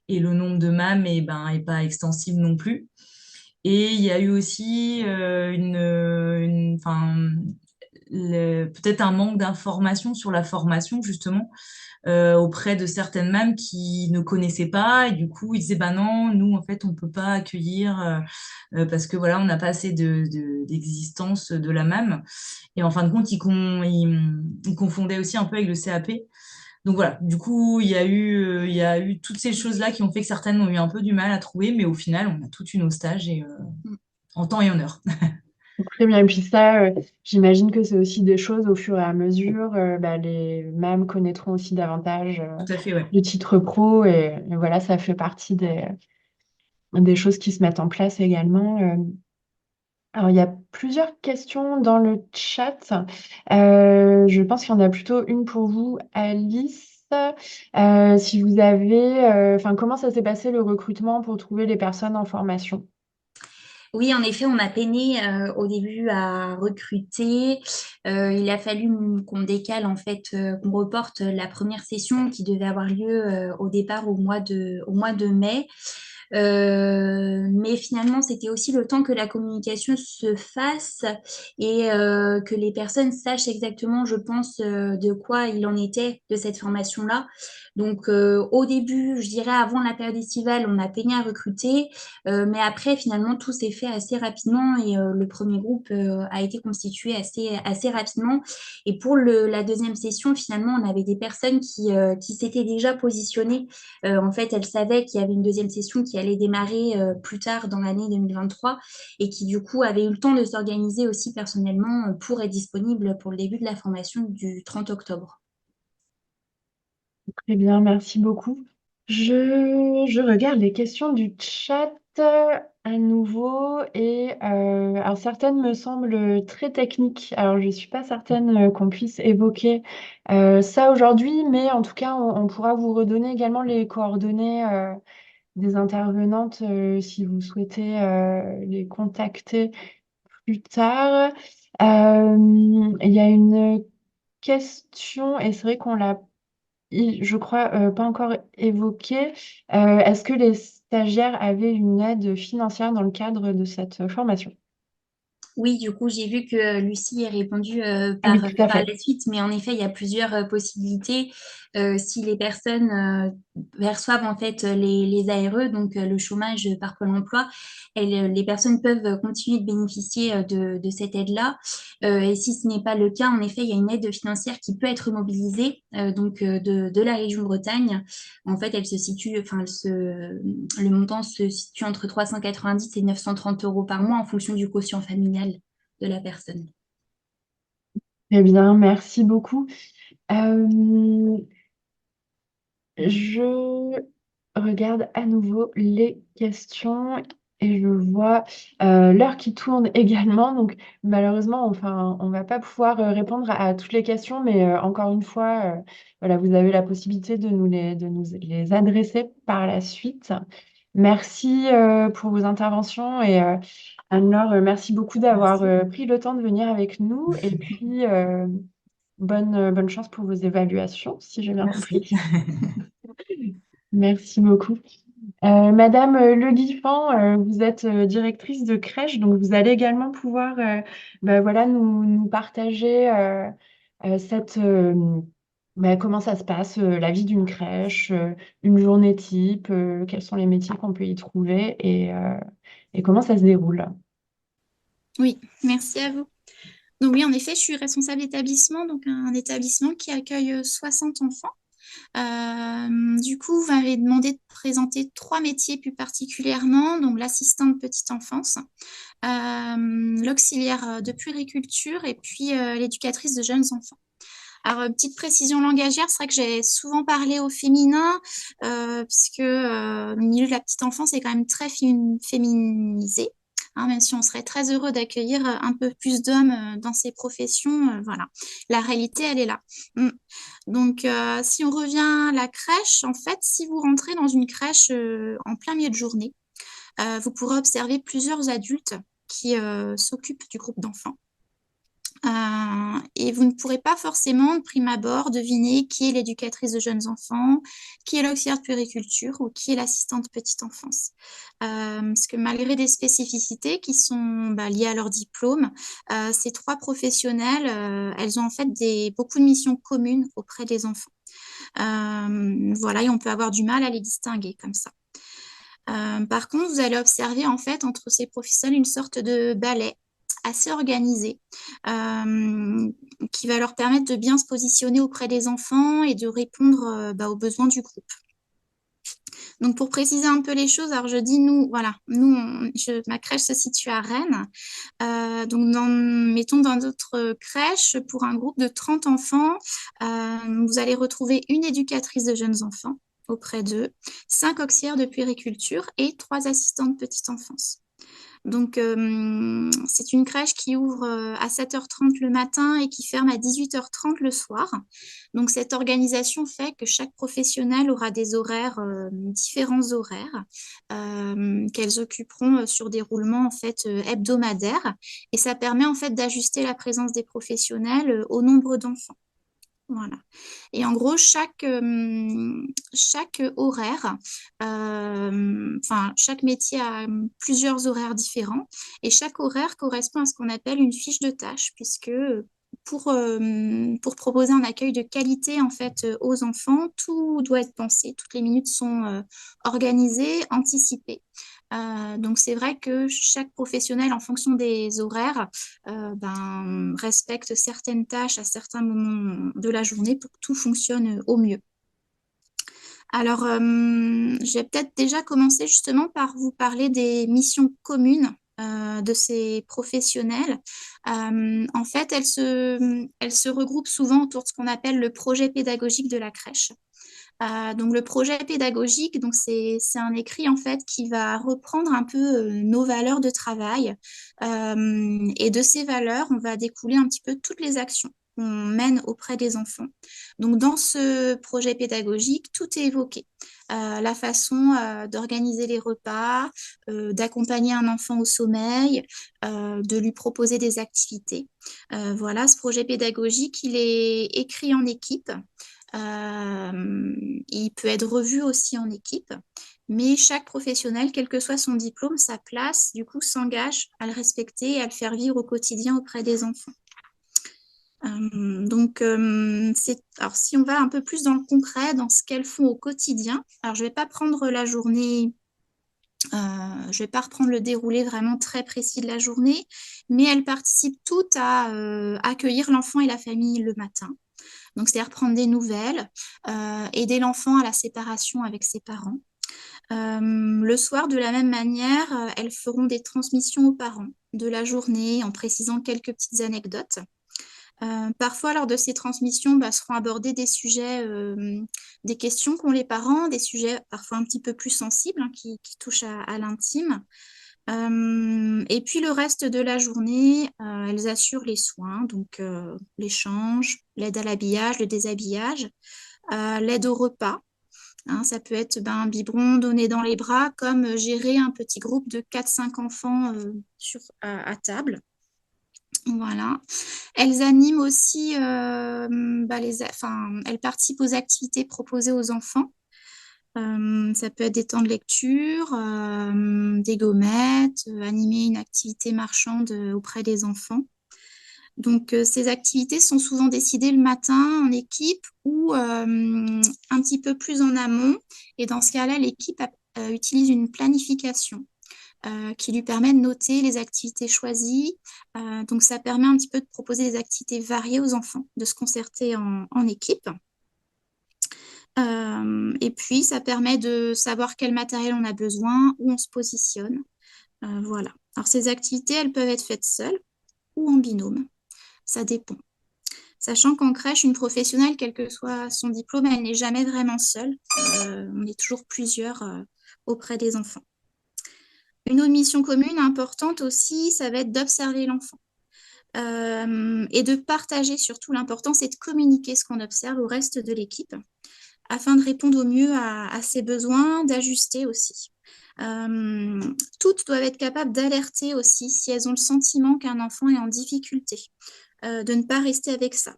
Speaker 7: Et le nombre de MAM est pas extensible non plus. Et il y a eu aussi enfin, peut-être un manque d'information sur la formation, justement auprès de certaines mâmes qui ne connaissaient pas et du coup ils disaient bah non nous en fait on peut pas accueillir parce que voilà on n'a pas assez d'existence de la MAM et en fin de compte ils confondaient aussi un peu avec le CAP donc voilà du coup il y a eu toutes ces choses-là qui ont fait que certaines ont eu un peu du mal à trouver mais au final on a toutes eu nos stages et en temps et en heure.
Speaker 1: Très bien. Et puis ça, j'imagine que c'est aussi des choses au fur et à mesure. Les mâmes connaîtront aussi davantage
Speaker 7: Tout à fait, ouais.
Speaker 1: le titre pro et voilà, ça fait partie des choses qui se mettent en place également. Alors, il y a plusieurs questions dans le chat. Je pense qu'il y en a plutôt une pour vous, Alice. Si vous avez, enfin, comment ça s'est passé le recrutement pour trouver les personnes en formation?
Speaker 6: Oui, en effet, on a peiné au début à recruter. Il a fallu qu'on décale, en fait, qu'on reporte la première session qui devait avoir lieu au départ au mois de mai. Mais finalement, c'était aussi le temps que la communication se fasse et que les personnes sachent exactement, je pense, de quoi il en était de cette formation-là. Donc, au début, je dirais avant la période estivale, on a peiné à recruter, mais après, finalement, tout s'est fait assez rapidement et le premier groupe a été constitué assez rapidement. Et pour la deuxième session, finalement, on avait des personnes qui s'étaient déjà positionnées. En fait, elles savaient qu'il y avait une deuxième session qui allait démarrer plus tard dans l'année 2023 et qui, du coup, avaient eu le temps de s'organiser aussi personnellement pour être disponibles pour le début de la formation du 30 octobre.
Speaker 1: Très bien, merci beaucoup. Je regarde les questions du chat à nouveau et alors certaines me semblent très techniques. Alors je ne suis pas certaine qu'on puisse évoquer ça aujourd'hui, mais en tout cas on pourra vous redonner également les coordonnées des intervenantes si vous souhaitez les contacter plus tard. Il y a une question et c'est vrai qu'on l'a je crois, pas encore évoqué. Est-ce que les stagiaires avaient une aide financière dans le cadre de cette formation?
Speaker 6: Oui, du coup, j'ai vu que Lucie a répondu
Speaker 1: Ah oui, tout à
Speaker 6: par
Speaker 1: fait.
Speaker 6: la suite, mais en effet, il y a plusieurs possibilités. Si les personnes perçoivent en fait les ARE, donc le chômage par Pôle emploi, les personnes peuvent continuer de bénéficier de cette aide-là. Et si ce n'est pas le cas, en effet, il y a une aide financière qui peut être mobilisée de la région Bretagne. En fait, elle se situe, le montant se situe entre 390 et 930 euros par mois en fonction du quotient familial de la personne.
Speaker 1: Très bien, merci beaucoup. Euh, je regarde à nouveau les questions et je vois l'heure qui tourne également. Donc malheureusement, enfin, on ne va pas pouvoir répondre à toutes les questions, mais encore une fois, voilà, vous avez la possibilité de nous les adresser par la suite. Merci pour vos interventions et Anne-Laure, merci beaucoup d'avoir
Speaker 7: Merci.
Speaker 1: pris le temps de venir avec nous et puis bonne chance pour vos évaluations, si j'ai bien
Speaker 7: Merci.
Speaker 1: compris. Merci beaucoup. Madame Le Guiffant, vous êtes directrice de crèche, donc vous allez également pouvoir voilà, nous partager cette bah, comment ça se passe, la vie d'une crèche, une journée type, quels sont les métiers qu'on peut y trouver et comment ça se déroule?
Speaker 8: Oui, merci à vous. Donc oui, en effet, je suis responsable d'établissement, donc un établissement qui accueille 60 enfants. Du coup, vous m'avez demandé de présenter 3 métiers plus particulièrement, donc l'assistante petite enfance, l'auxiliaire de puériculture et puis l'éducatrice de jeunes enfants. Alors, petite précision langagière, c'est vrai que j'ai souvent parlé au féminin, puisque le milieu de la petite enfance est quand même très féminisé. Hein, même si on serait très heureux d'accueillir un peu plus d'hommes dans ces professions, voilà, la réalité, elle est là. Mm. Donc, si on revient à la crèche, en fait, si vous rentrez dans une crèche en plein milieu de journée, vous pourrez observer plusieurs adultes qui s'occupent du groupe d'enfants. Et vous ne pourrez pas forcément, de prime abord, deviner qui est l'éducatrice de jeunes enfants, qui est l'auxiliaire de puériculture ou qui est l'assistante petite enfance. Parce que malgré des spécificités qui sont liées à leur diplôme, ces 3 professionnels, elles ont en fait beaucoup de missions communes auprès des enfants. Voilà, et on peut avoir du mal à les distinguer comme ça. Par contre, vous allez observer en fait entre ces professionnels une sorte de ballet assez organisé qui va leur permettre de bien se positionner auprès des enfants et de répondre aux besoins du groupe. Donc, pour préciser un peu les choses, alors je dis nous, voilà, ma crèche se situe à Rennes. Donc, mettons dans d'autres crèches, pour un groupe de 30 enfants, vous allez retrouver une éducatrice de jeunes enfants auprès d'eux, 5 auxiliaires de puériculture et 3 assistantes petite enfance. Donc, c'est une crèche qui ouvre à 7h30 le matin et qui ferme à 18h30 le soir. Donc, cette organisation fait que chaque professionnel aura des horaires, différents horaires, qu'elles occuperont sur des roulements en fait hebdomadaires. Et ça permet en fait d'ajuster la présence des professionnels au nombre d'enfants. Voilà. Et en gros, chaque horaire, chaque métier a plusieurs horaires différents et chaque horaire correspond à ce qu'on appelle une fiche de tâche, puisque pour proposer un accueil de qualité en fait aux enfants, tout doit être pensé, toutes les minutes sont organisées, anticipées. Donc c'est vrai que chaque professionnel, en fonction des horaires, respecte certaines tâches à certains moments de la journée pour que tout fonctionne au mieux. Alors, je vais peut-être déjà commencer justement par vous parler des missions communes de ces professionnels. En fait, elles se regroupent souvent autour de ce qu'on appelle le projet pédagogique de la crèche. Donc le projet pédagogique, donc c'est un écrit en fait qui va reprendre un peu nos valeurs de travail et de ces valeurs, on va découler un petit peu toutes les actions qu'on mène auprès des enfants. Donc dans ce projet pédagogique, tout est évoqué. La façon d'organiser les repas, d'accompagner un enfant au sommeil, de lui proposer des activités. Voilà, ce projet pédagogique, il est écrit en équipe. Il peut être revu aussi en équipe, mais chaque professionnel, quel que soit son diplôme, sa place, du coup, s'engage à le respecter et à le faire vivre au quotidien auprès des enfants. Alors si on va un peu plus dans le concret, dans ce qu'elles font au quotidien, alors je ne vais pas prendre la journée, je ne vais pas reprendre le déroulé vraiment très précis de la journée, mais elles participent toutes à accueillir l'enfant et la famille le matin. Donc, c'est-à-dire prendre des nouvelles, aider l'enfant à la séparation avec ses parents. Le soir, de la même manière, elles feront des transmissions aux parents de la journée en précisant quelques petites anecdotes. Parfois, lors de ces transmissions, seront abordés des sujets, des questions qu'ont les parents, des sujets parfois un petit peu plus sensibles qui touchent à l'intime. Et puis le reste de la journée, elles assurent les soins, donc l'échange, l'aide à l'habillage, le déshabillage, l'aide au repas. Hein, ça peut être un biberon donné dans les bras, comme gérer un petit groupe de 4-5 enfants à table. Voilà. Elles animent aussi, elles participent aux activités proposées aux enfants. Ça peut être des temps de lecture, des gommettes, animer une activité marchande auprès des enfants. Donc, ces activités sont souvent décidées le matin en équipe ou un petit peu plus en amont. Et dans ce cas-là, l'équipe utilise une planification qui lui permet de noter les activités choisies. Donc, ça permet un petit peu de proposer des activités variées aux enfants, de se concerter en équipe. Et puis, ça permet de savoir quel matériel on a besoin, où on se positionne. Voilà. Alors, ces activités, elles peuvent être faites seules ou en binôme. Ça dépend. Sachant qu'en crèche, une professionnelle, quel que soit son diplôme, elle n'est jamais vraiment seule. On est toujours plusieurs auprès des enfants. Une autre mission commune importante aussi, ça va être d'observer l'enfant. Et de partager surtout. L'important, c'est de communiquer ce qu'on observe au reste de l'équipe afin de répondre au mieux à ses besoins, d'ajuster aussi. Toutes doivent être capables d'alerter aussi si elles ont le sentiment qu'un enfant est en difficulté, de ne pas rester avec ça.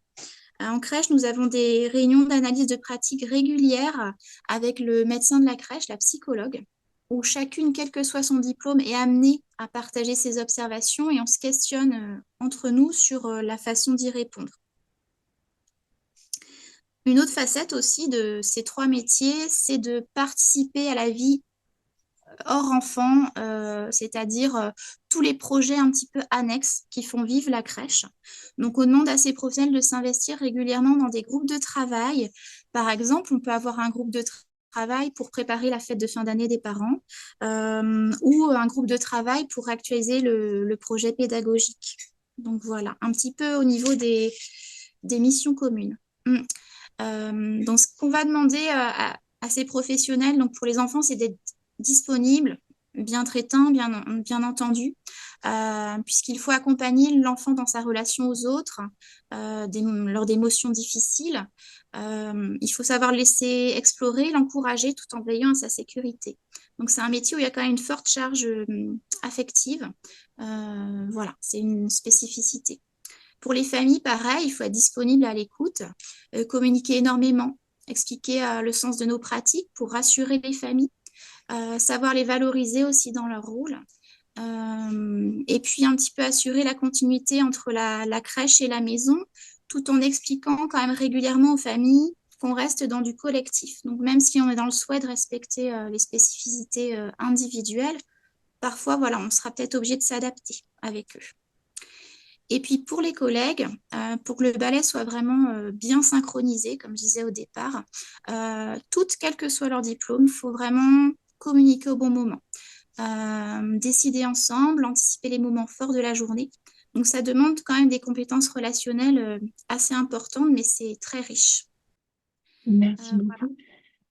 Speaker 8: En crèche, nous avons des réunions d'analyse de pratique régulières avec le médecin de la crèche, la psychologue, où chacune, quel que soit son diplôme, est amenée à partager ses observations et on se questionne entre nous sur la façon d'y répondre. Une autre facette aussi de ces 3 métiers, c'est de participer à la vie hors enfant, c'est-à-dire tous les projets un petit peu annexes qui font vivre la crèche. Donc, on demande à ces professionnels de s'investir régulièrement dans des groupes de travail. Par exemple, on peut avoir un groupe de travail pour préparer la fête de fin d'année des parents ou un groupe de travail pour actualiser le projet pédagogique. Donc, voilà, un petit peu au niveau des missions communes. Donc, ce qu'on va demander à ces professionnels, donc pour les enfants, c'est d'être disponible, bien traitant, bien entendu, puisqu'il faut accompagner l'enfant dans sa relation aux autres, lors d'émotions difficiles. Il faut savoir le laisser explorer, l'encourager tout en veillant à sa sécurité. Donc, c'est un métier où il y a quand même une forte charge affective. Voilà, c'est une spécificité. Pour les familles, pareil, il faut être disponible à l'écoute, communiquer énormément, expliquer le sens de nos pratiques pour rassurer les familles, savoir les valoriser aussi dans leur rôle. Et puis un petit peu assurer la continuité entre la crèche et la maison, tout en expliquant quand même régulièrement aux familles qu'on reste dans du collectif. Donc même si on est dans le souhait de respecter les spécificités individuelles, parfois voilà, on sera peut-être obligé de s'adapter avec eux. Et puis pour les collègues, pour que le ballet soit vraiment bien synchronisé, comme je disais au départ, toutes, quel que soit leur diplôme, il faut vraiment communiquer au bon moment, décider ensemble, anticiper les moments forts de la journée. Donc ça demande quand même des compétences relationnelles assez importantes, mais c'est très riche.
Speaker 1: Merci
Speaker 8: Voilà.
Speaker 1: beaucoup.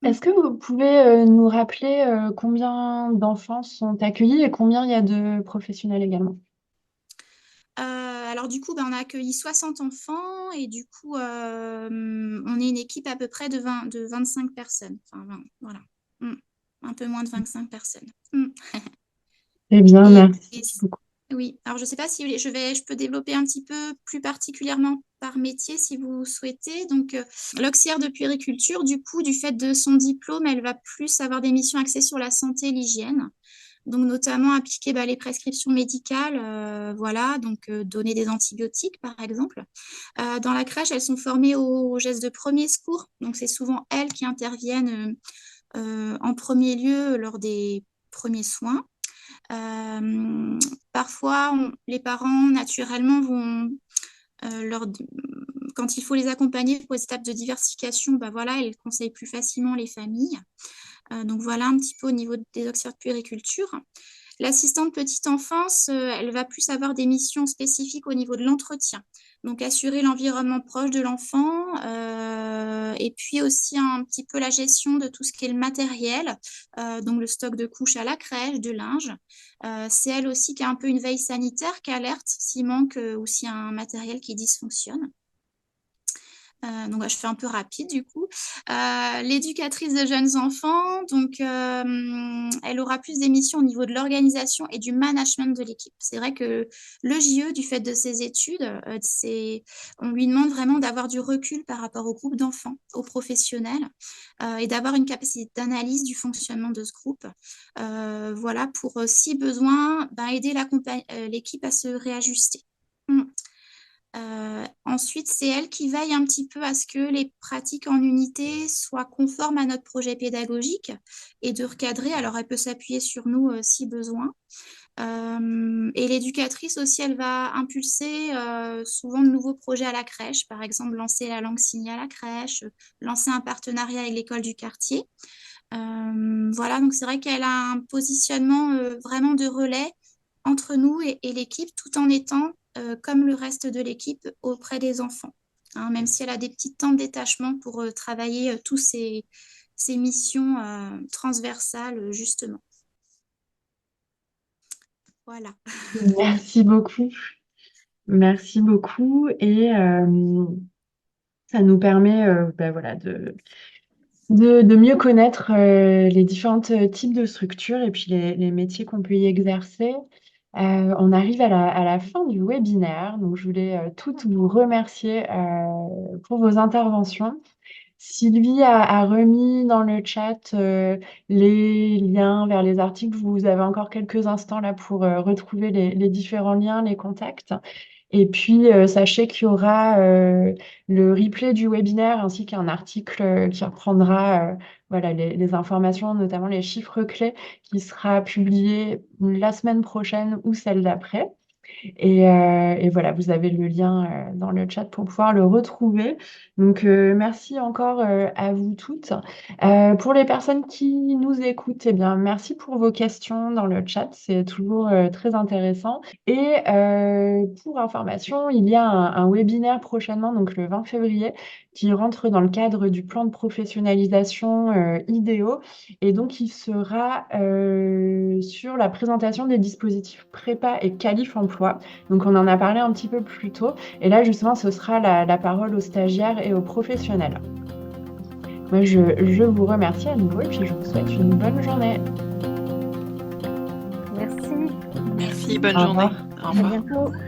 Speaker 1: Est-ce que vous pouvez nous rappeler combien d'enfants sont accueillis et combien il y a de professionnels également?
Speaker 8: Alors du coup, on a accueilli 60 enfants et du coup, on est une équipe à peu près de 25 personnes. Enfin, 20, voilà. Un peu moins de 25 personnes.
Speaker 1: Eh bien,
Speaker 8: Et,
Speaker 1: merci beaucoup.
Speaker 8: oui, alors je ne sais pas si je peux développer un petit peu plus particulièrement par métier si vous souhaitez. Donc, l'auxiliaire de puériculture, du coup, du fait de son diplôme, elle va plus avoir des missions axées sur la santé et l'hygiène. Donc, notamment appliquer les prescriptions médicales, voilà, donc donner des antibiotiques, par exemple. Dans la crèche, elles sont formées aux gestes de premier secours. Donc, c'est souvent elles qui interviennent en premier lieu lors des premiers soins. Parfois, les parents, naturellement, vont, quand il faut les accompagner pour les étapes de diversification, voilà, elles conseillent plus facilement les familles. Donc voilà un petit peu au niveau des auxiliaires de puériculture. L'assistante petite enfance, elle va plus avoir des missions spécifiques au niveau de l'entretien. Donc assurer l'environnement proche de l'enfant et puis aussi un petit peu la gestion de tout ce qui est le matériel, donc le stock de couches à la crèche, de linge. C'est elle aussi qui a un peu une veille sanitaire, qui alerte s'il manque ou s'il y a un matériel qui dysfonctionne. Donc, je fais un peu rapide du coup. L'éducatrice de jeunes enfants, donc elle aura plus d'émissions au niveau de l'organisation et du management de l'équipe. C'est vrai que le JE, du fait de ses études, on lui demande vraiment d'avoir du recul par rapport au groupe d'enfants, aux professionnels, et d'avoir une capacité d'analyse du fonctionnement de ce groupe. Voilà, pour si besoin, aider l'équipe à se réajuster. Ensuite, c'est elle qui veille un petit peu à ce que les pratiques en unité soient conformes à notre projet pédagogique et de recadrer. Alors, elle peut s'appuyer sur nous si besoin. Et l'éducatrice aussi, elle va impulser souvent de nouveaux projets à la crèche, par exemple lancer la langue signée à la crèche, lancer un partenariat avec l'école du quartier. Voilà, donc c'est vrai qu'elle a un positionnement vraiment de relais entre nous et l'équipe, tout en étant, comme le reste de l'équipe, auprès des enfants. Hein, même si elle a des petits temps de détachement pour travailler tous ces missions transversales, justement. Voilà.
Speaker 1: Merci beaucoup. Merci beaucoup. Et ça nous permet voilà, de mieux connaître les différents types de structures et puis les métiers qu'on peut y exercer. On arrive à la fin du webinaire, donc je voulais toutes vous remercier pour vos interventions. Sylvie a remis dans le chat les liens vers les articles. Vous avez encore quelques instants là pour retrouver les différents liens, les contacts. Et puis, sachez qu'il y aura le replay du webinaire ainsi qu'un article qui reprendra voilà, les informations, notamment les chiffres clés, qui sera publié la semaine prochaine ou celle d'après. Et voilà, vous avez le lien dans le chat pour pouvoir le retrouver. Donc, merci encore à vous toutes. Pour les personnes qui nous écoutent, eh bien, merci pour vos questions dans le chat. C'est toujours très intéressant. Et pour information, il y a un webinaire prochainement, donc le 20 février, qui rentre dans le cadre du plan de professionnalisation IDEO. Et donc, il sera sur la présentation des dispositifs prépa et qualif emploi. Donc, on en a parlé un petit peu plus tôt. Et là, justement, ce sera la parole aux stagiaires et aux professionnels. Moi, je vous remercie à nouveau et puis je vous souhaite une bonne journée.
Speaker 3: Merci.
Speaker 4: Merci, bonne
Speaker 1: Au
Speaker 4: journée.
Speaker 1: revoir.
Speaker 4: Au
Speaker 3: À
Speaker 4: revoir.
Speaker 3: bientôt.